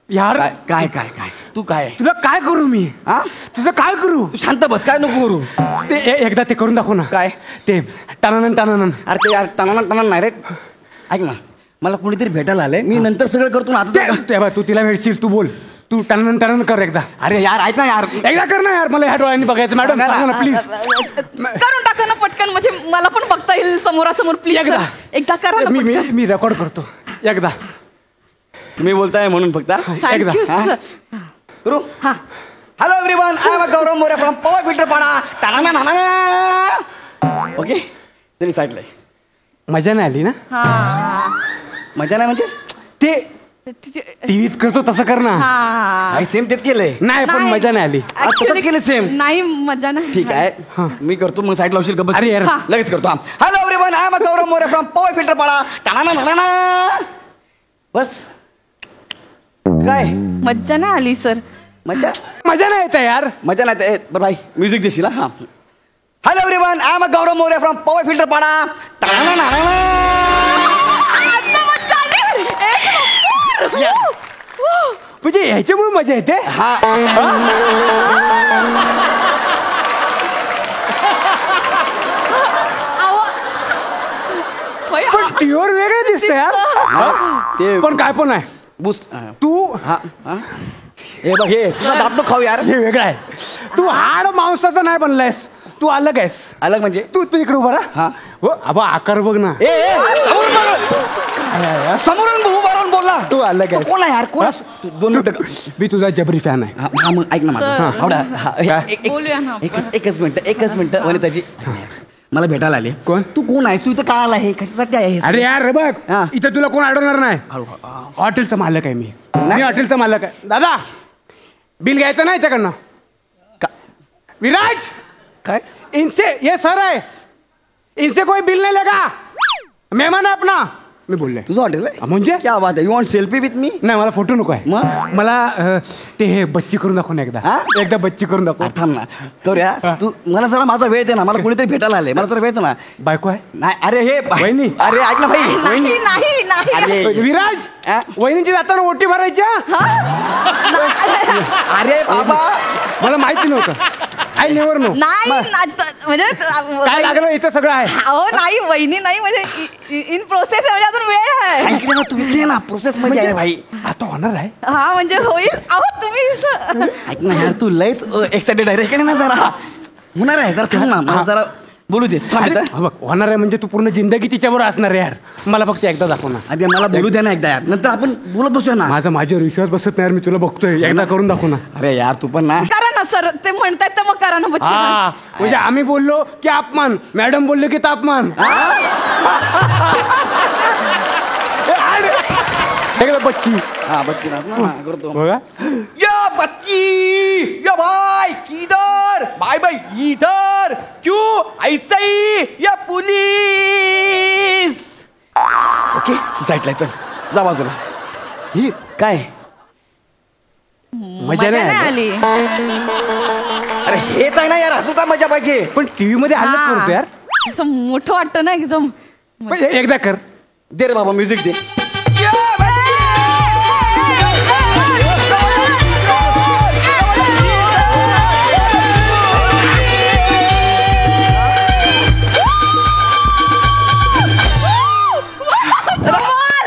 यार काय काय काय काय तू काय तुझं काय करू मी. हा तुझं काय करू. तू शांत बस. काय नको करू. ते एकदा ते करून दाखव ना. काय ते टनानन. अरे ते यार टनाना नाही रे. ऐक ना मला कोणीतरी भेटायला आलंय, मी नंतर सगळं करतो ना. आता तू तिला भेटशील, तू बोल, तू टन कर एकदा. अरे यार ऐक ना यार, एकदा कर ना यार, मला ह्या डोळ्यांनी बघायचं. मॅडम सांगा ना प्लीज. करून टाका ना पटकन, म्हणजे मला पण बघता येईल समोरासमोर. प्लीज एकदा करा ना पटकन. मी रेकॉर्ड करतो एकदा. तुम्ही बोलताय म्हणून फक्त थँक्यू सर. करू. Hello everyone, I am Gaurav More from power filter Pada. Okay, तरी साईडला. मजा नाही आली ना? मजा नाही म्हणजे ते टीव्हीत करतो तसं कर ना. सेम तेच केलंय. नाही पण मजा नाही आली. तसंच केलं सेम. नाही मजा नाही. ठीक आहे, मी करतो, मग साईड लावशील का? अरे यार. लगेच करतो. Hello everyone, I am Gaurav More from power filter Pada. बस. काय मज्जा नाही आली सर? मजा नाही येत यार. मजा नाही येत. बरं भाई म्युझिक देशील. हा. Hello everyone, I am Gaurav More from power filter Pada. म्हणजे ह्याच्यामुळे मजा येते. पण टीव्हीवर वेगळं दिसतं यार. ते पण काय पण आहे बूस्ट तू. हे बघ, हे तुझा दात बघ खाऊ यार. हे वेगळं आहे. तू हाड मांसाचा नाही बनलायस, तू अलग आहेस. अलग म्हणजे तू इकडे उभा राहा. हो अबा आकार बघ ना. समोरून उभा राहून बोलला. तू अलग आहे. कोण आहे यार? कोण? 2 मिनिटं. मी तुझा जबरी फॅन आहे. मग ऐक ना माझं. बोलूया ना. एकच मिनिट वनिताजी, मला भेटायला आले. कोण? तू कोण आहेस? तू इथं का आला आहे? कशासाठी आहे? अरे यार रे बघ, हा. इथं तुला कोण अडवणार नाही. हॉटेलचा मालक आहे मी. हॉटेलचा मालक आहे. दादा बिल घ्यायचं नाही याच्याकडनं. विराज काय? इनसे ये सर है, इनसे कोई बिल नहीं लगा, मेहमान है अपना. मी बोलले तुझं हॉटेल आहे म्हणजे क्या बात आहे. You want selfie with me? नाही मला फोटो नको आहे. मग? मला ते हे बच्ची करून दाखव ना एकदा. एकदा बच्ची करून दाखव. थांब ना करूया. तू मला जरा माझा वेळ दे ना, मला कोणीतरी भेटायला आले, मला जरा वेळ दे ना. बायको आहे? नाही अरे हे वहिनी. अरे ऐक ना भाई. नाही नाही नाही. अरे विराज, वहिनीची जाताना ओटी भरायच्या. अरे बाबा मला माहिती नव्हतं. I never know. नाही म्हणजे काय लागलं इथं सगळं आहे. अहो नाही वहिनी नाही, म्हणजे इन प्रोसेस आहे, म्हणजे अजून वेळ आहे. ऐकलं ना तुम्ही ना, प्रोसेस मध्ये आहे भाई. आता होणार आहे. हा म्हणजे होईल. अहो तुम्ही ऐक ना यार, तू लयच एक्साइटेड आहे रे ना. जरा होणार आहे, जरा थांब ना, मला जरा बोलू दे. थांब. बघ होणार आहे म्हणजे तू पूर्ण जिंदगी तिच्यावर असणार आहे यार. मला फक्त एकदा दाखव ना. अरे मला बोलू द्या ना एकदा यार, नंतर आपण बोलत बसूया ना. माझ्यावर विश्वास बसत नाही यार. मी तुला बघतोय, एकदा करून दाखव ना. अरे यार तू पण ना. करा ना सर, ते म्हणतायत तर मग करा ना बच्ची. म्हणजे आम्ही बोललो की अपमान, मॅडम बोलले की तापमान. एकदा बच्ची. बच्ची ना करतो बघा. या बच्ची, या भाई किधर? भाई भाई इधर क्यों ऐसा ही? या पुलिस. ओके साईडला चल, जा बाजूला. ही काय मजा नाही आली. अरे हेच आहे ना यार, अजून काय मजा पाहिजे? पण टीव्ही मध्ये आलं करतो यार. असं मोठं वाटतं ना एकदम. पण एकदा कर. दे रे बाबा म्युझिक दे.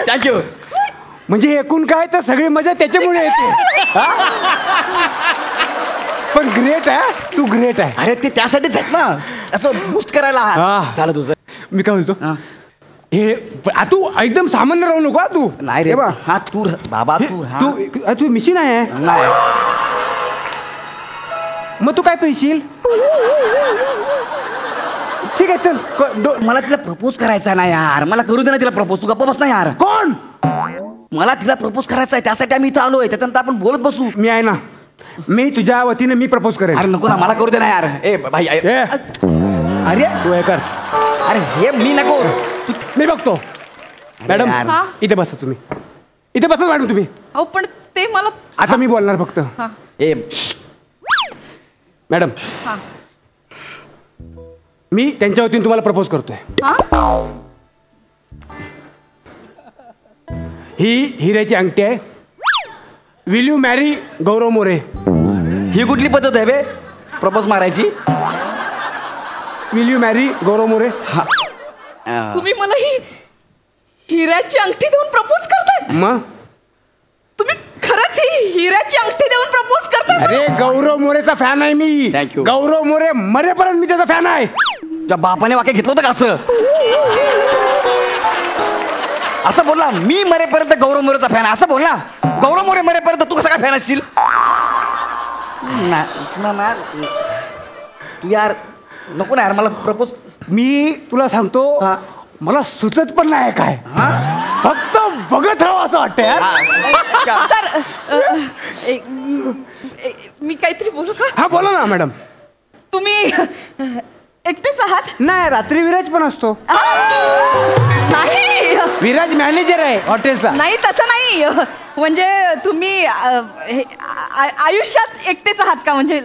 थँक्यू. म्हणजे एकूण काय तर सगळी मजा त्याच्यामुळे येते. पण ग्रेट आहे, तू ग्रेट आहे. अरे ते त्यासाठीच आहेत ना, असं बूस्ट करायला. झालं तुझं. मी काय बोलतो, हे तू एकदम सामान्य राहू नको. तू नाही रे बा. हा तू बाबा तू मिशीन आहे. मग तू काय पेशील? ठीक आहे चल. मला तिला प्रपोज करायचा ना यार, मला करू दे ना तिला प्रपोज. तू गप्पा बस ना यार. कोण? मला तिला प्रपोज करायचा आहे, त्यासाठी आम्ही इथं आलोय. त्याच्यानंतर आपण बोलत बसू. मी आहे ना, मी तुझ्या वतीने मी प्रपोज करेन. अरे नको ना, मला करू दे ना यार. ए भाई अरे तू हे कर. अरे हे मी नको, मी बघतो. मॅडम इथे बसा तुम्ही. इथे बसा मॅडम तुम्ही. अहो पण ते मला आता मी बोलणार फक्त. ए मॅडम मी त्यांच्या वतीने तुम्हाला प्रपोज करतोय. ही हिऱ्याची अंगठी आहे. विल यू मॅरी गौरव मोरे? ही कुठली पद्धत आहे बे प्रपोज मारायची? विल यू मॅरी गौरव मोरे? तुम्ही मला हिऱ्याची अंगठी देऊन प्रपोज करताय? मग तुम्ही खरंच ही हिऱ्याची अंगठी देऊन प्रपोज करताय? अरे गौरव मोरेचा फॅन आहे मी. Thank you. गौरव मोरे मरेपर्यंत मी त्याचा फॅन आहे. तुझ्या बापाने वाक्य घेतलं होतं का असं? असं बोलला मी मरेपर्यंत गौरव मोरेचा फॅन, असं बोलला. गौरव मोरे मरेपर्यंत तू कसा काय फॅन असशील? तू यार नको ना यार मला प्रपोज. मी तुला सांगतो हा. मला सुचत पण नाही काय, फक्त बघत राहावं असं वाटतं यार. सर मी काहीतरी बोलू का? हा बोला ना मॅडम. तुम्ही एकटेच आहात? नाही, रात्री विराज पण असतो. नाही विराज मॅनेजर आहे हॉटेलचा. नाही तसं नाही, म्हणजे तुम्ही आयुष्यात एकटेच आहात का? म्हणजे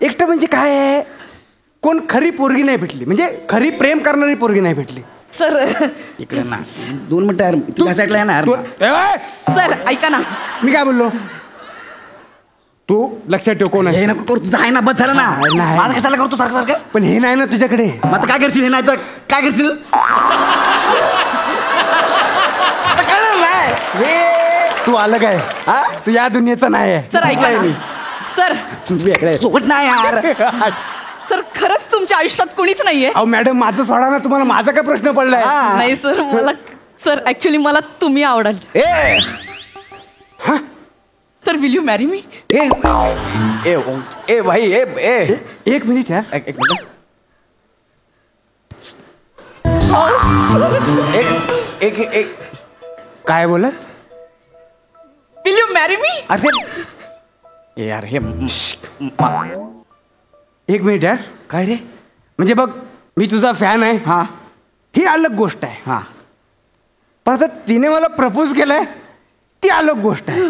एकटं म्हणजे काय आहे, कोण खरी पोरगी नाही भेटली, म्हणजे खरी प्रेम करणारी पोरगी नाही भेटली. सर इकडे ना 2 मिनिटं यार, तू या साईडला आहे ना यार. सर ऐका ना, मी काय बोललो, तू लक्षात ठेव कोण हे आहे. नको करू, तुझं आहे ना, बस झालं ना. नाही. माझं कशाला करतो सारखं सारखं? पण हे नाही ना तुझ्याकडे. मग आता काय करशील? हे नाही तर काय करशील? आता कळलं नाही. हे तू अलग आहे, हा? तू या दुनियेचा नाही आहे. सर ऐका ना. सर सोबत नाही यार. सर खरंच तुमच्या आयुष्यात कोणीच नाहीये? अहो मॅडम माझं सोडा ना, तुम्हाला माझा काय प्रश्न पडलाय. हा. नाही सर, मला सर ऍक्च्युली मला तुम्ही आवडाल. ए sir will you marry me? ए ए ए भाई ए ए एक मिनिट यार. एक मिनिट. एक एक एक काय बोलत? विल यू मॅरी मी? अरे यार हे एक मिनिट यार. काय रे? म्हणजे बघ, मी तुझा फॅन आहे, हा ही अलग गोष्ट आहे. हा पण आता तिने मला प्रपोज केलाय, ती अलग गोष्ट आहे.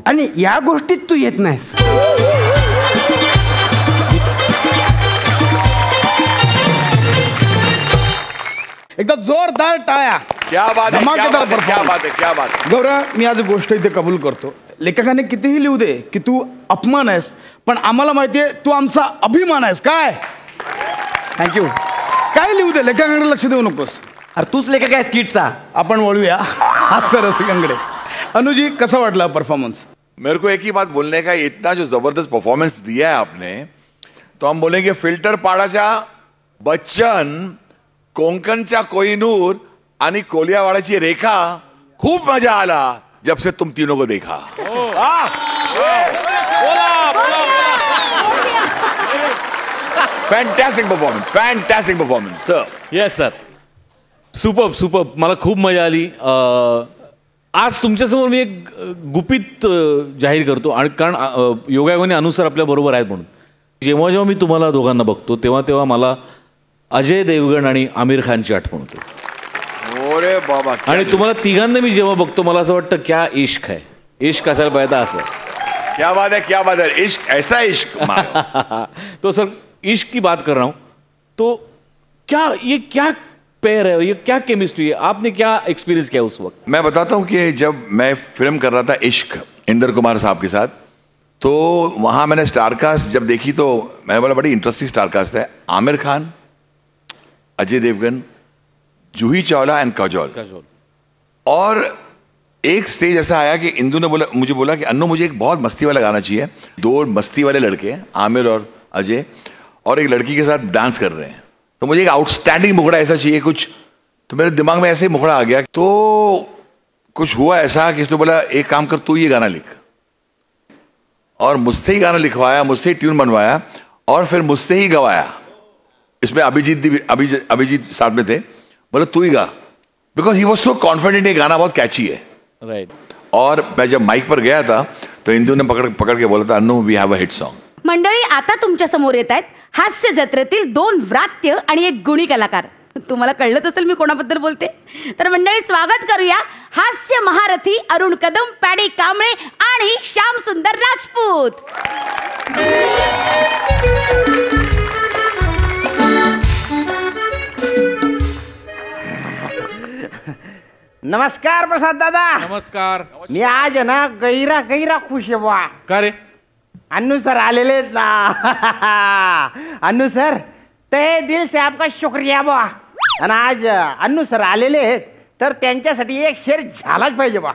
आणि या गोष्टीत तू येत नाहीस. एकदा जोरदार टाळ्या. क्या बात है, क्या धमाकेदार बात है, क्या performance. बात है, क्या बात है. गौरव, मी आज गोष्ट इथे कबूल करतो. लेखकाने कितीही लिहू दे की तू अपमान आहेस, पण आम्हाला माहितीये तू आमचा अभिमान आहेस. काय थँक्यू. काय लिहू दे, लेखकाकडे लक्ष देऊ नकोस. अरे तूच लेखक आहे स्किटचा. आपण वळूया हास्य रसिकांकडे. अनुजी, कसा वाटला परफॉर्मन्स? मेरे को एक ही बात बोलने का, इतना जो जबरदस्त परफॉर्मेंस दिया है आपने, तो हम बोलेंगे फिल्टर पाडाच्या बच्चन, कोंकणच्या कोहिनूर आणि कोलियावाडाची रेखा. खूप मजा आला जब से तुम तीनों को देखा. Fantastic performance sir. Yes sir, superb. मला खूप मजा आली. आज तुमच्यासमोर मी एक गुपित जाहीर करतो, आणि कारण योगायोगाने अनुसार आपल्या बरोबर आहेत म्हणून. जेव्हा जेव्हा मी तुम्हाला दोघांना बघतो तेव्हा तेव्हा मला अजय देवगण आणि आमिर खानची आठवण होते. अरे बाबा. आणि तुम्हाला तिघांना मी जेव्हा बघतो मला असं वाटतं क्या इश्क है, इश्क असायला पाहिजे असं. क्या बात है. इश्क, ऐसा इश्क. तो सर इश्क की बात कर रहा हूं, तो ये क्या पेयर है, ये क्या केमिस्ट्री है, आपने क्या एक्सपीरियंस किया उस वक्त? मैं बताता हूं कि जब मैं फिल्म कर रहा था इश्क इंदर कुमार साहब के साथ, तो वहां मैंने स्टारकास्ट जब देखी तो मैंने बोला बड़ी इंटरेस्टिंग स्टारकास्ट है. आमिर खान, अजय देवगन, जूही चावला एंड काजोल. और एक स्टेज ऐसा आया कि इंदू ने मुझे बोला कि अन्नू मुझे एक बहुत मस्ती वाला गाना चाहिए. 2 मस्ती वाले लड़के, आमिर और अजय, और एक लड़की के साथ डांस कर रहे हैं, तो मुझे एक आउटस्टैंडिंग मुखड़ा ऐसा चाहिए कुछ. तो मेरे दिमाग में ऐसे ही मुखड़ा आ गया. तो कुछ हुआ ऐसा कि उसने बोला एक काम कर, तू ये गाना लिख. और मुझसे ही गाना लिखवाया, मुझसे ही ट्यून बनवाया, और फिर मुझसे ही गवाया. इसमें अभिजीत साथ में थे. बोले तू ही गा, because he was so confident. ये गाना बहुत कैची है. राइट. और मैं जब माइक पर गया था तो इंदू ने पकड़ के बोला था, Annu we have a hit song. मंडळी, आता तुमच्या समोर येत आहेत हास्य जत्रेतील 2 व्रात्य आणि एक गुणी कलाकार. तुम्हाला कळलंच असेल मी कोणाबद्दल बोलते. तर मंडळी, स्वागत करूया हास्य महारथी अरुण कदम, पॅडी कांबळे आणि श्याम सुंदर राजपूत. नमस्कार प्रसाद दादा. नमस्कार. मी आज आहे ना गैरा खुश आहे बुवा. का रे? अन्नू सर आलेलेच ना. अन्नू सर, तहे दिल से आपका शुक्रिया बुवा. आणि आज अन्नू सर आलेले आहेत तर त्यांच्यासाठी एक शेर झालाच पाहिजे बा.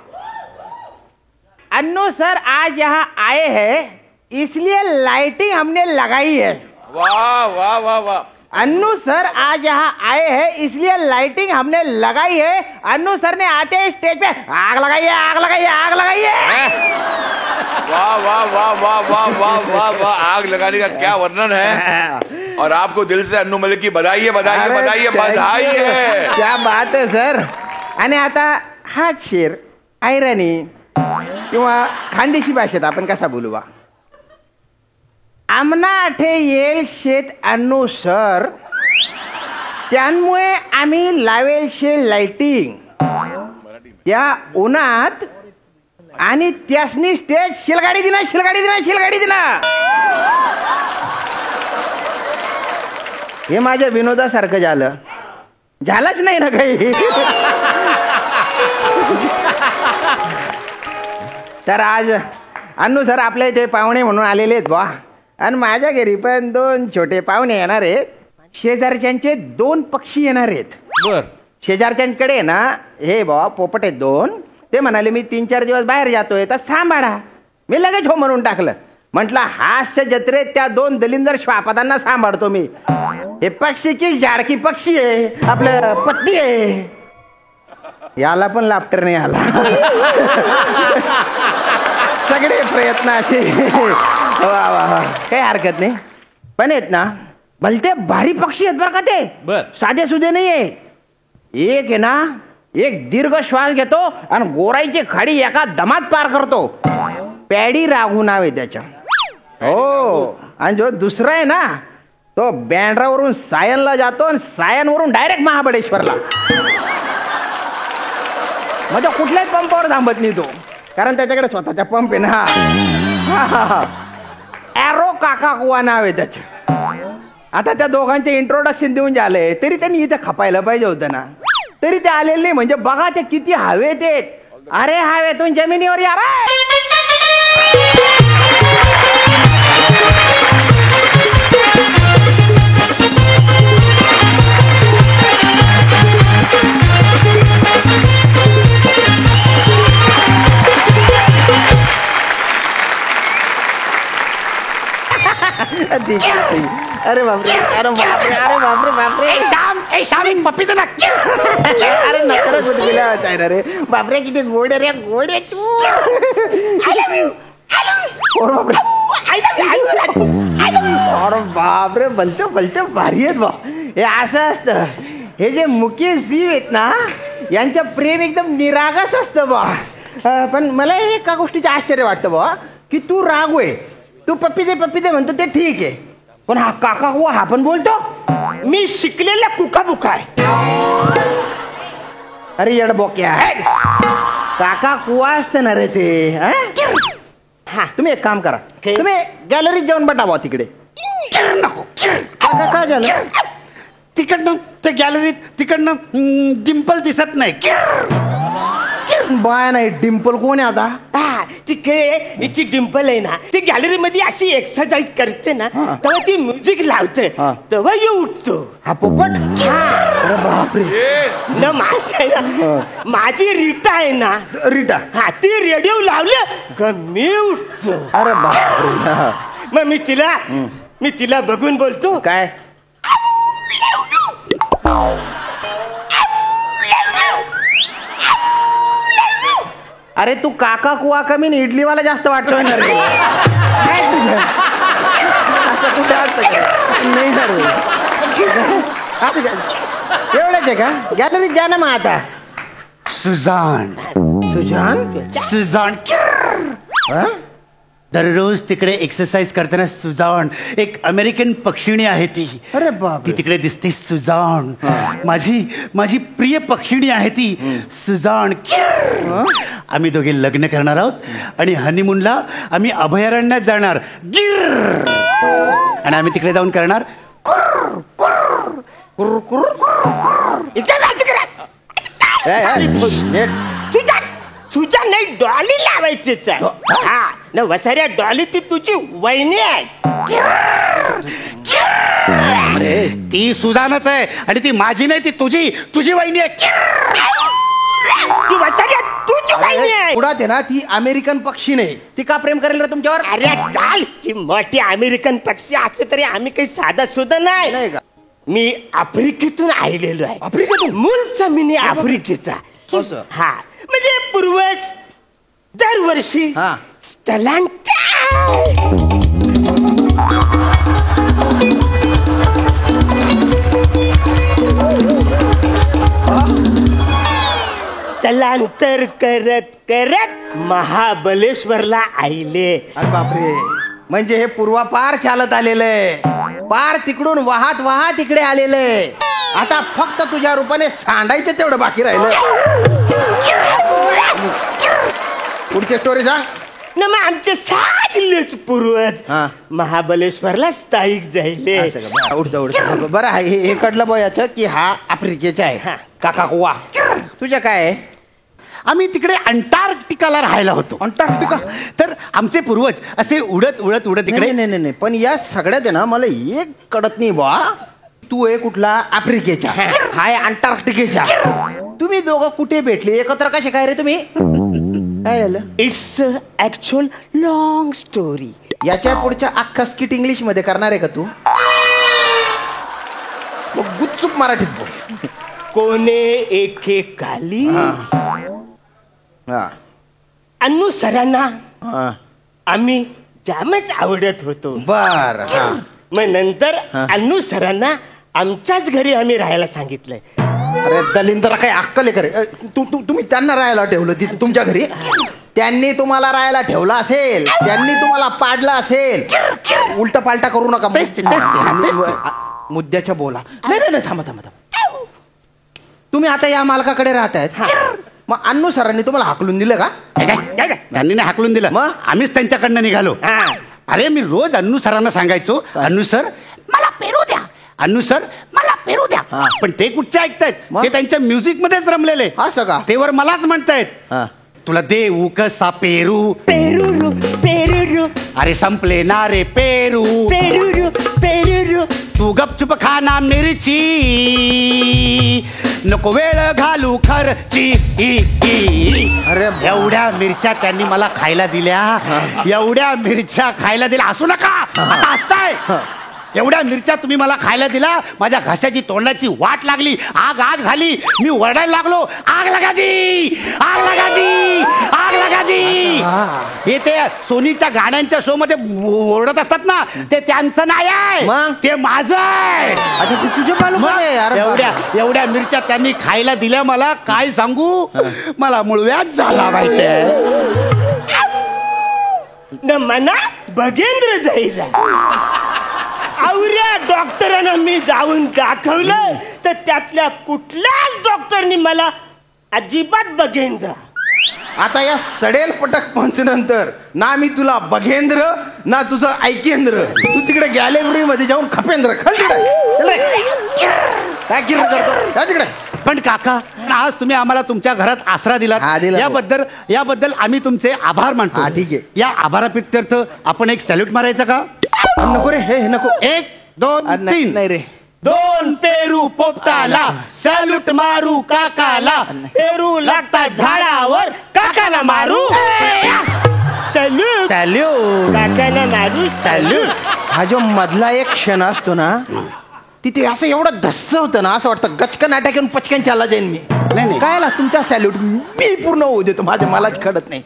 अन्नू सर आज यहाँ आए हैं इसलिए लाइटिंग हमने लगाई है. वाह वाह वाह वाह. अन्नू सर आज यहाँ आए हैं इसलिए लाइटिंग हमने लगाई है. अन्नू सर ने आते ही स्टेज पे आग लगाइए आग लगाइए आग लगाइए. वाह वाह वाह वाह वाह वाह वाह वाह. आग लगाने का क्या वर्णन है. और आपको दिल से अन्नू मलिक की बधाई है बधाई है बधाई है बधाई है. क्या बात है सर. आणि आता हाच शेर आयराणी किंवा खानदेशी भाषेत आपण कसा बोलू बा. आमना आठे येईल शेत अन्नू सर त्यामुळे आम्ही लावेल शे लाइटिंग त्या उन्हात आणि त्यासनी स्टेज शिलगाडी दिना शिलगाडी दिना शिलगाडी दिना. हे माझ्या विनोदासारखं झालंच नाही ना काही. तर आज अन्नू सर आपल्या इथे पाहुणे म्हणून आलेले आहेत बा. आणि माझ्या घरी पण 2 छोटे पाहुणे येणार आहेत. शेजारच्यांचे 2 पक्षी येणार आहेत. बर. शेजारच्यांकडे ना हे बा पोपट आहेत 2. ते म्हणाले मी 3-4 दिवस बाहेर जातोय तर सांभाळा. मी लगेच हो म्हणून टाकलं. म्हटलं हास्य जत्रेत त्या 2 दलिंदर श्वापदांना सांभाळतो मी. हे पक्षीची झाडकी पक्षी आहे आपलं पत्ती आहे. याला पण लाफ्टर नाही आला. सगळे प्रयत्न असे वा वा वा काही हरकत नाही. पण आहेत ना भलते भारी पक्षी आहेत बरं का ते. बर. साधे सुधे नाही आहे. एक आहे ना एक दीर्घ श्वास घेतो आणि गोराईची खाडी एका दमात पार करतो. पॅडी राघू नाव आहे त्याच्या. हो. आणि जो दुसरा आहे ना तो बँड्रावरून सायनला जातो आणि सायनवरून डायरेक्ट महाबळेश्वरला. म्हणजे कुठल्याच पंपावर थांबत नाही तो कारण त्याच्याकडे स्वतःचा पंप आहे ना. ॲरो काका कुवा नाव आहे त्याचं. आता त्या दोघांचे इंट्रोडक्शन देऊन झाले तरी त्यांनी इथे खपायला पाहिजे होतं ना. तरी ते आलेले नाही. म्हणजे बघा ते किती हवेत आहेत. अरे हवेतून जमिनीवर या रे. अरे बापरे अरे बापरे अरे बापरे बापरे. श्याम एक पप्पी दे ना. अरे नकर कुठे गेला होता रे. बापरे किती गोड रे गोड आहे तू. अरे बापरे भलते भलते भारी आहेत बा. हे असं असतं. हे जे मुकेश जीव आहेत ना यांचं प्रेम एकदम निरागस असतं बा. पण मला एका गोष्टीचं आश्चर्य वाटतं बा की तू रागू आहे. तू पप्पीचे म्हणतो ते ठीक आहे. पण हा काका हुआ हा पण बोलतो मी शिकलेला कुका बुका आहे. अरे येडबोक्या काका कुवा असतं ना रे ते. हा तुम्ही एक काम करा तुम्ही गॅलरीत जाऊन बटावा तिकडे. नको काका काय झालं. तिकडनं ते गॅलरीत तिकडनं डिंपल दिसत नाही. बाय नाही डिंपल कोण आहे आता. तिकडे हिची डिंपल आहे ना ती गॅलरी मध्ये अशी एक्सरसाइज करते ना तेव्हा ती म्युझिक लावते तेव्हा येऊ उठतो. हा पोपट. अरे बापरे. न माझी आहे ना माझी रीटा आहे ना रीटा हा ती रेडिओ लावलं मी उठतो. अरे बापरे. मग मी तिला बघून बोलतो काय. अरे तू काका कुवा कमी इडलीवाला जास्त वाटतोय ना रे. काय तुझं असं कुठे असतं नाही ना रे. एवढंच आहे का गॅलरीत जा ना मग आता. सुजान दररोज तिकडे एक्सरसाइज करताना सुजान एक अमेरिकन पक्षिणी आहे ती. अरे बाप. ती तिकडे दिसते सुजान. माझी प्रिय पक्षिणी आहे ती सुजान. आम्ही दोघे लग्न करणार आहोत आणि हनीमूनला आम्ही अभयारण्यात जाणार. आणि आम्ही तिकडे जाऊन करणार तुझ्या नाही डॉली लावायचीच आहे. हा न वसाऱ्या डॉली ती तुझी वहिनी आहे. अरे ती सुजानच आहे आणि ती माझी नाही, ती तुझी वहिनी आहे. ती वत्सली आहे, तुझी बहिणी आहे. पुढात आहे ना, ती अमेरिकन पक्षी नाही, ती का प्रेम करेल रे तुमच्यावर? अरे चाल, ती मोठी अमेरिकन पक्षी असले तरी आम्ही काही साधा सुद्धा नाही नाही. का? मी आफ्रिकेतून आलेलो आहे. आफ्रिकेतून? मूळचा मी आफ्रिकेचा. असं? हा, म्हणजे पूर्वज दरवर्षी हा. स्थलांतर करत करत महाबलेश्वरला आले. अरे बापरे, म्हणजे हे पूर्वापार चालत आलेलं आहे, पार तिकडून वाहत वाहत इकडे आलेलं आहे. आता फक्त तुझ्या रूपाने सांडायचं तेवढं बाकी राहिलं. पुढची स्टोरी सांग. ना मग आमचे सगळेच पूर्वज हा. महाबलेश्वरला स्थायिक झाले. उडतं बरं आहे, हे कळलं बघ याचं की हा आफ्रिकेचा आहे. हा. काका कुवा तुझ्या काय आहे? आम्ही तिकडे अंटार्क्टिकाला राहायला होतो. अंटार्क्टिका? तर आमचे पूर्वज असे उडत उडत उडत इकडे. नाही नाही नाही, पण या सगळ्यात आहे ना मला एक कळत नाही बा. तू आहे कुठला आफ्रिकेचा, हाय अंटार्क्टिकेचा. तुम्ही दोघं कुठे भेटले, एकत्र कसे काय रे तुम्ही? काय झालं? It's actual long story. याच्या पुढच्या अख्खा स्किट इंग्लिश मध्ये करणार आहे का तू? मग गुपचूप मराठीत बोल. कोणे एकेकाली हा अन्नू सरांना हा आम्ही जामच आवडत होतो. बर. हा मग नंतर अन्नू सरांना आमच्याच घरी आम्ही राहायला सांगितलंय. अरे दलिंदर काय अक्कल आहे का रे? तुम्ही त्यांना राहायला ठेवलं तिथे तुमच्या घरी? त्यांनी तुम्हाला राहायला ठेवलं असेल, त्यांनी तुम्हाला पाडलं असेल. उलट पालटा करू नका. मुद्द्याच्या बोला. नाही नाही थांबा थांबा थांबा. तुम्ही आता या मालकाकडे राहतायत, मग अन्नू सरांनी तुम्हाला हाकलून दिलं का? त्यांनी नाही हाकलून दिलं, मग आम्हीच त्यांच्याकडनं निघालो. अरे मी रोज अन्नू सरांना सांगायचो, अन्नू सर मला पेरू द्या, अन्नू सर मला पेरू द्या. पण ते कुठचे ऐकतायत? ते त्यांच्या म्युझिक मध्येच रमलेले. असं का? तेवर मलाच म्हणतायत तुला देऊ कसा पेरू. पेरू पेरू अरे संपले ना रे पेरू. पेरू पेरू तू गपचुप खाना मिरची, नको वेळ घालू खर्ची. अरे एवढ्या मिरच्या त्यांनी मला खायला दिल्या, एवढ्या मिरच्या खायला दिल्या. असू नका, आता हसताय. एवढ्या मिरच्या तुम्ही मला खायला दिला, माझ्या घशाची तोंडाची वाट लागली, आग आग झाली. मी ओरडायला लागलो, आग लगा दी, आग लगा दी, आग लगा दी. हे ते सोनीच्या गाण्यांच्या शो मध्ये ओरडत असतात ना, ते त्यांचं नाही आहे, ते माझं आहे. अच्छा ते तुझे मालूम आहे यार. एवढ्या मिरच्या त्यांनी खायला दिल्या मला, काय सांगू, मला मुळव्याच झाला माहितीये. न मना बघेंद्र जाईल. आवऱ्या डॉक्टरांना मी जाऊन दाखवलं तर त्यातल्या कुठल्याच डॉक्टरनी मला अजिबात बघेंद्र. आता या सडेल पटक पंच नंतर ना मी तुला बघेंद्र ना तुझं ऐकेंद्र. तू तिकडे गॅलेरी मध्ये जाऊन खपेंद्र खल तिकडे. काय किरण करतो काय तिकडे? पण काका, आज तुम्ही आम्हाला तुमच्या घरात आसरा दिला, याबद्दल आम्ही तुमचे आभार मानतो. ठीक आहे. या आभाराप्रित्यर्थ आपण एक सॅल्यूट मारायचं का? नको रे, हे नको. 1 2 3. नाही रे. 2 पेरू पोपटाला, सॅल्यूट मारू काकाला. पेरू लागतात झाडावर, काकाला मारू. सॅल्यूट सॅल्यूट काकाला मारू. सॅल्यूट. हा जो मधला एक क्षण असतो ना, तिथे असं एवढं धस्स होतं ना, असं वाटतं गचकन अटॅक येऊन पचकन चालला जाईन मी. नाही काय ना तुमचा सॅल्यूट मी पूर्ण होऊ देतो, मलाच कळत नाही.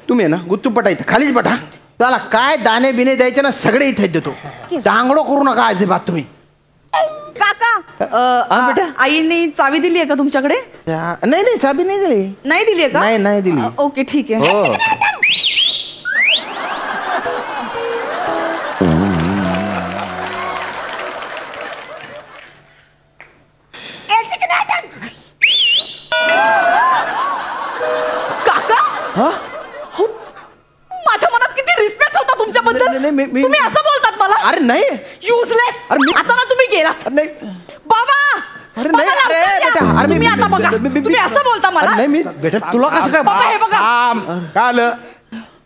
तुम्ही आहे ना गुत्तू पटा इथं खालीच पटा. त्याला काय दाणे बिणे द्यायचे ना सगळे इथेच देतो. दांगडो करू नका अजिबात तुम्ही. काका बेटा आईने चावी दिली आहे का तुमच्याकडे? नाही नाही चाबी नाही दिली. नाही दिली आहे का? नाही नाही दिली. ओके ठीक आहे. हो काका माझ्या मनात किती रिस्पेक्ट होता तुमच्याबद्दल. तुम्ही असं बोलतात मला? अरे नाही. युजलेस. आता ना तुम्ही गेलात. नाही बाबा. अरे नाही अरे बेटा, अरे तुम्ही आता बघा, तुम्ही असं बोलता मला. नाही मी बेटा तुला कसं काय? बाबा हे बघा, काय आलं?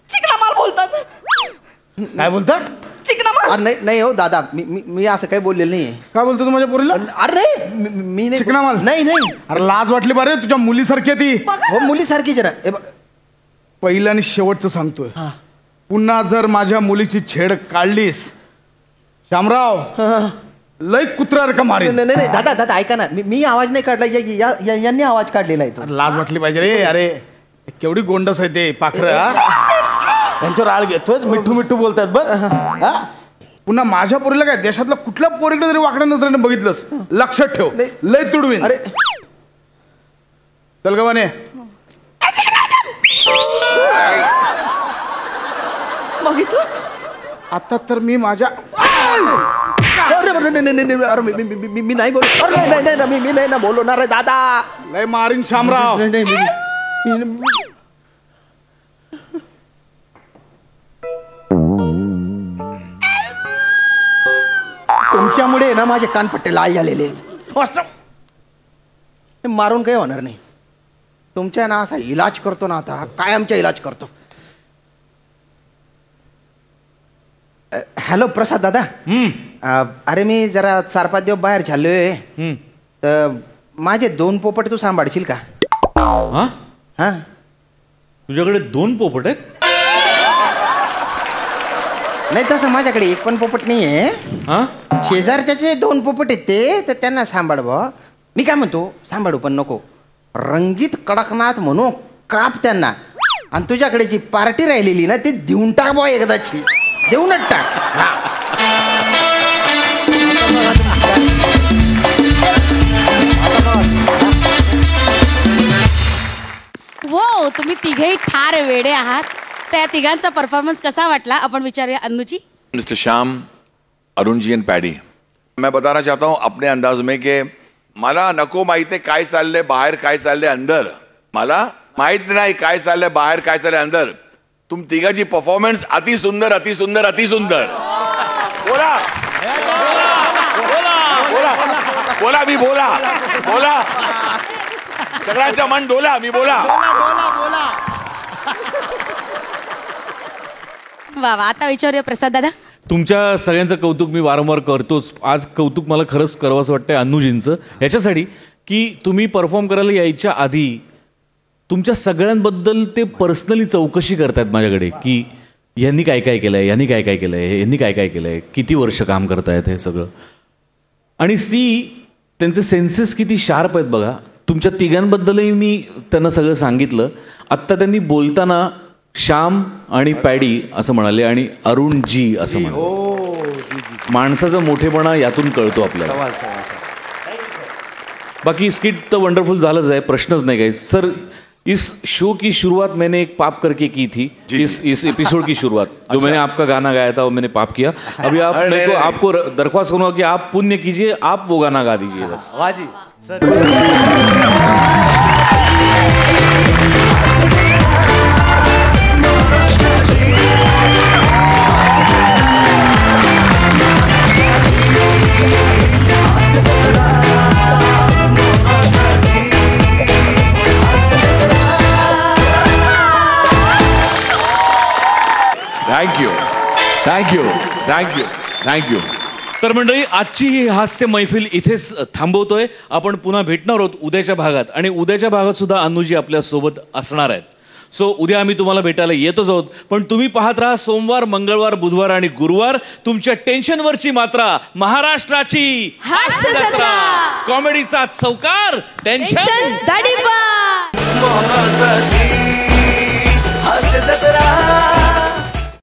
चिकना माल बोलतात. काय बोलतात? चिकना माल. नाही नाही हो दादा, मी असं काही बोललेलं नाहीये. काय बोलतो तू माझ्या पोरीला? अरे मी नाही. चिकना माल? नाही नाही. अरे लाज वाटली बरे, तुझ्या मुलीसारखी आहे ती. हो मुलीसारखी जरा. पहिलं आणि शेवटचं सांगतोय, पुन्हा जर माझ्या मुलीची छेड काढलीस शामराव, लय कुत्रा का मारे. नाही नाही दादा दादा ऐका ना, मी आवाज नाही काढला, यांनी आवाज काढलेला आहे तो. लाज वाटली पाहिजे रे. अरे केवढी गोंडस आहे ते पाखरं. त्यांच्यावर आळ घेतोय, मिठ्ठू मिठ्ठू बोलतायत बघ. पुन्हा माझ्या पोरीला काय देशातल्या कुठल्या पोरीकडे जरी वाकड्या नजरेने बघितलंस, लक्षात ठेव, लय तुडवीन. अरे चल गवाने. बघितलं आता तर मी माझ्या मी नाही बोल. नाही मी नाही ना बोलणार आहे दादा. लय मारीन शामराव. तुमच्यामुळे ना माझे कानपट्टे लाल झालेले. मारून काही होणार नाही. तुमच्या ना असा इलाज करतो ना, आता कायमचा इलाज करतो. हॅलो प्रसाद दादा. अरे मी जरा 4-5 दिवस बाहेर झालोय, तर माझे 2 पोपट तू सांभाळशील का? हा तुझ्याकडे 2 पोपट आहेत? नाही तसं माझ्याकडे एक पण पोपट नाहीये. शेजारच्याचे 2 पोपट आहेत ते, तर त्यांना सांभाळ बा. मी काय म्हणतो, सांभाळू पण नको, रंगीत कडकनाथ म्हणून काप त्यांना. आणि तुझ्याकडे जी पार्टी राहिलेली ना, ती देऊन टाक बा एकदाची. देऊनच टाक. वो तुम्ही तिघेही ठार वेडे आहात. त्या तिघांचा परफॉर्मन्स कसा वाटला आपण विचारूया अन्नूची. Mister Shyam, Arun ji end paddy, मैं बताना चाहता हूं अपने अंदाज में कि मला नको माहिती काय चाललंय बाहेर, काय चाललंय अंदर. मला माहित नाही काय चाललंय बाहेर, काय चाललंय अंदर. तुम तिघाची परफॉर्मन्स अति सुंदर, अति सुंदर, अति सुंदर. बोला बोला मी बोला बोला सगळ्यांचं मन डोला. मी बोला. वा वा. आता विचारूया प्रसाद दादा. तुमच्या सगळ्यांचं कौतुक मी वारंवार करतोच. आज कौतुक मला खरंच करावंसं वाटतंय अन्नूजींचं, याच्यासाठी की तुम्ही परफॉर्म करायला यायच्या आधी तुमच्या सगळ्यांबद्दल ते पर्सनली चौकशी करतायत माझ्याकडे, की यांनी काय काय केलंय, यांनी काय काय केलंय, यांनी काय काय केलंय, किती वर्ष काम करतायत हे सगळं. आणि त्यांचे सेन्सेस किती शार्प आहेत बघा. तुमच्या तिघांबद्दलही मी त्यांना सगळं सांगितलं. आत्ता त्यांनी बोलताना श्याम आणि पॅडी असं म्हणाले आणि अरुण जी असं म्हणाले. माणसाचा मोठेपणा यातून कळतो आपल्याला. बाकी स्किट तर वंडरफुल झालंच आहे, प्रश्नच नहीं गए सर। इस शो की शुरुआत मैंने एक पाप करके की थी, इस एपिसोड की शुरुआत जो मैंने आपका गाना गाया था वो मैंने पाप किया। अभी आप मेरे को आपको दरख्वास्त करूंगा कि आप पुण्य कीजिए, आप वो गाना गा दीजिए बस। वाह जी sir. Thank you thank you thank you thank you. तर मंडळी, आजची ही हास्य मैफिल इथेच थांबवतोय। आपण पुन्हा भेटणार आहोत उद्याच्या भागात, आणि उद्याच्या भागात सुद्धा अन्नूजी आपल्या सोबत असणार आहेत। सो उद्या आम्ही तुम्हाला भेटायला येतोच आहोत, पण तुम्ही पाहत राहा सोमवार, मंगळवार, बुधवार आणि गुरुवार तुमच्या टेन्शनवरची मात्रा, महाराष्ट्राची हास्य जत्रा, कॉमेडीचा चौकार, टेन्शन दाढीपाट। हास्य जत्रा।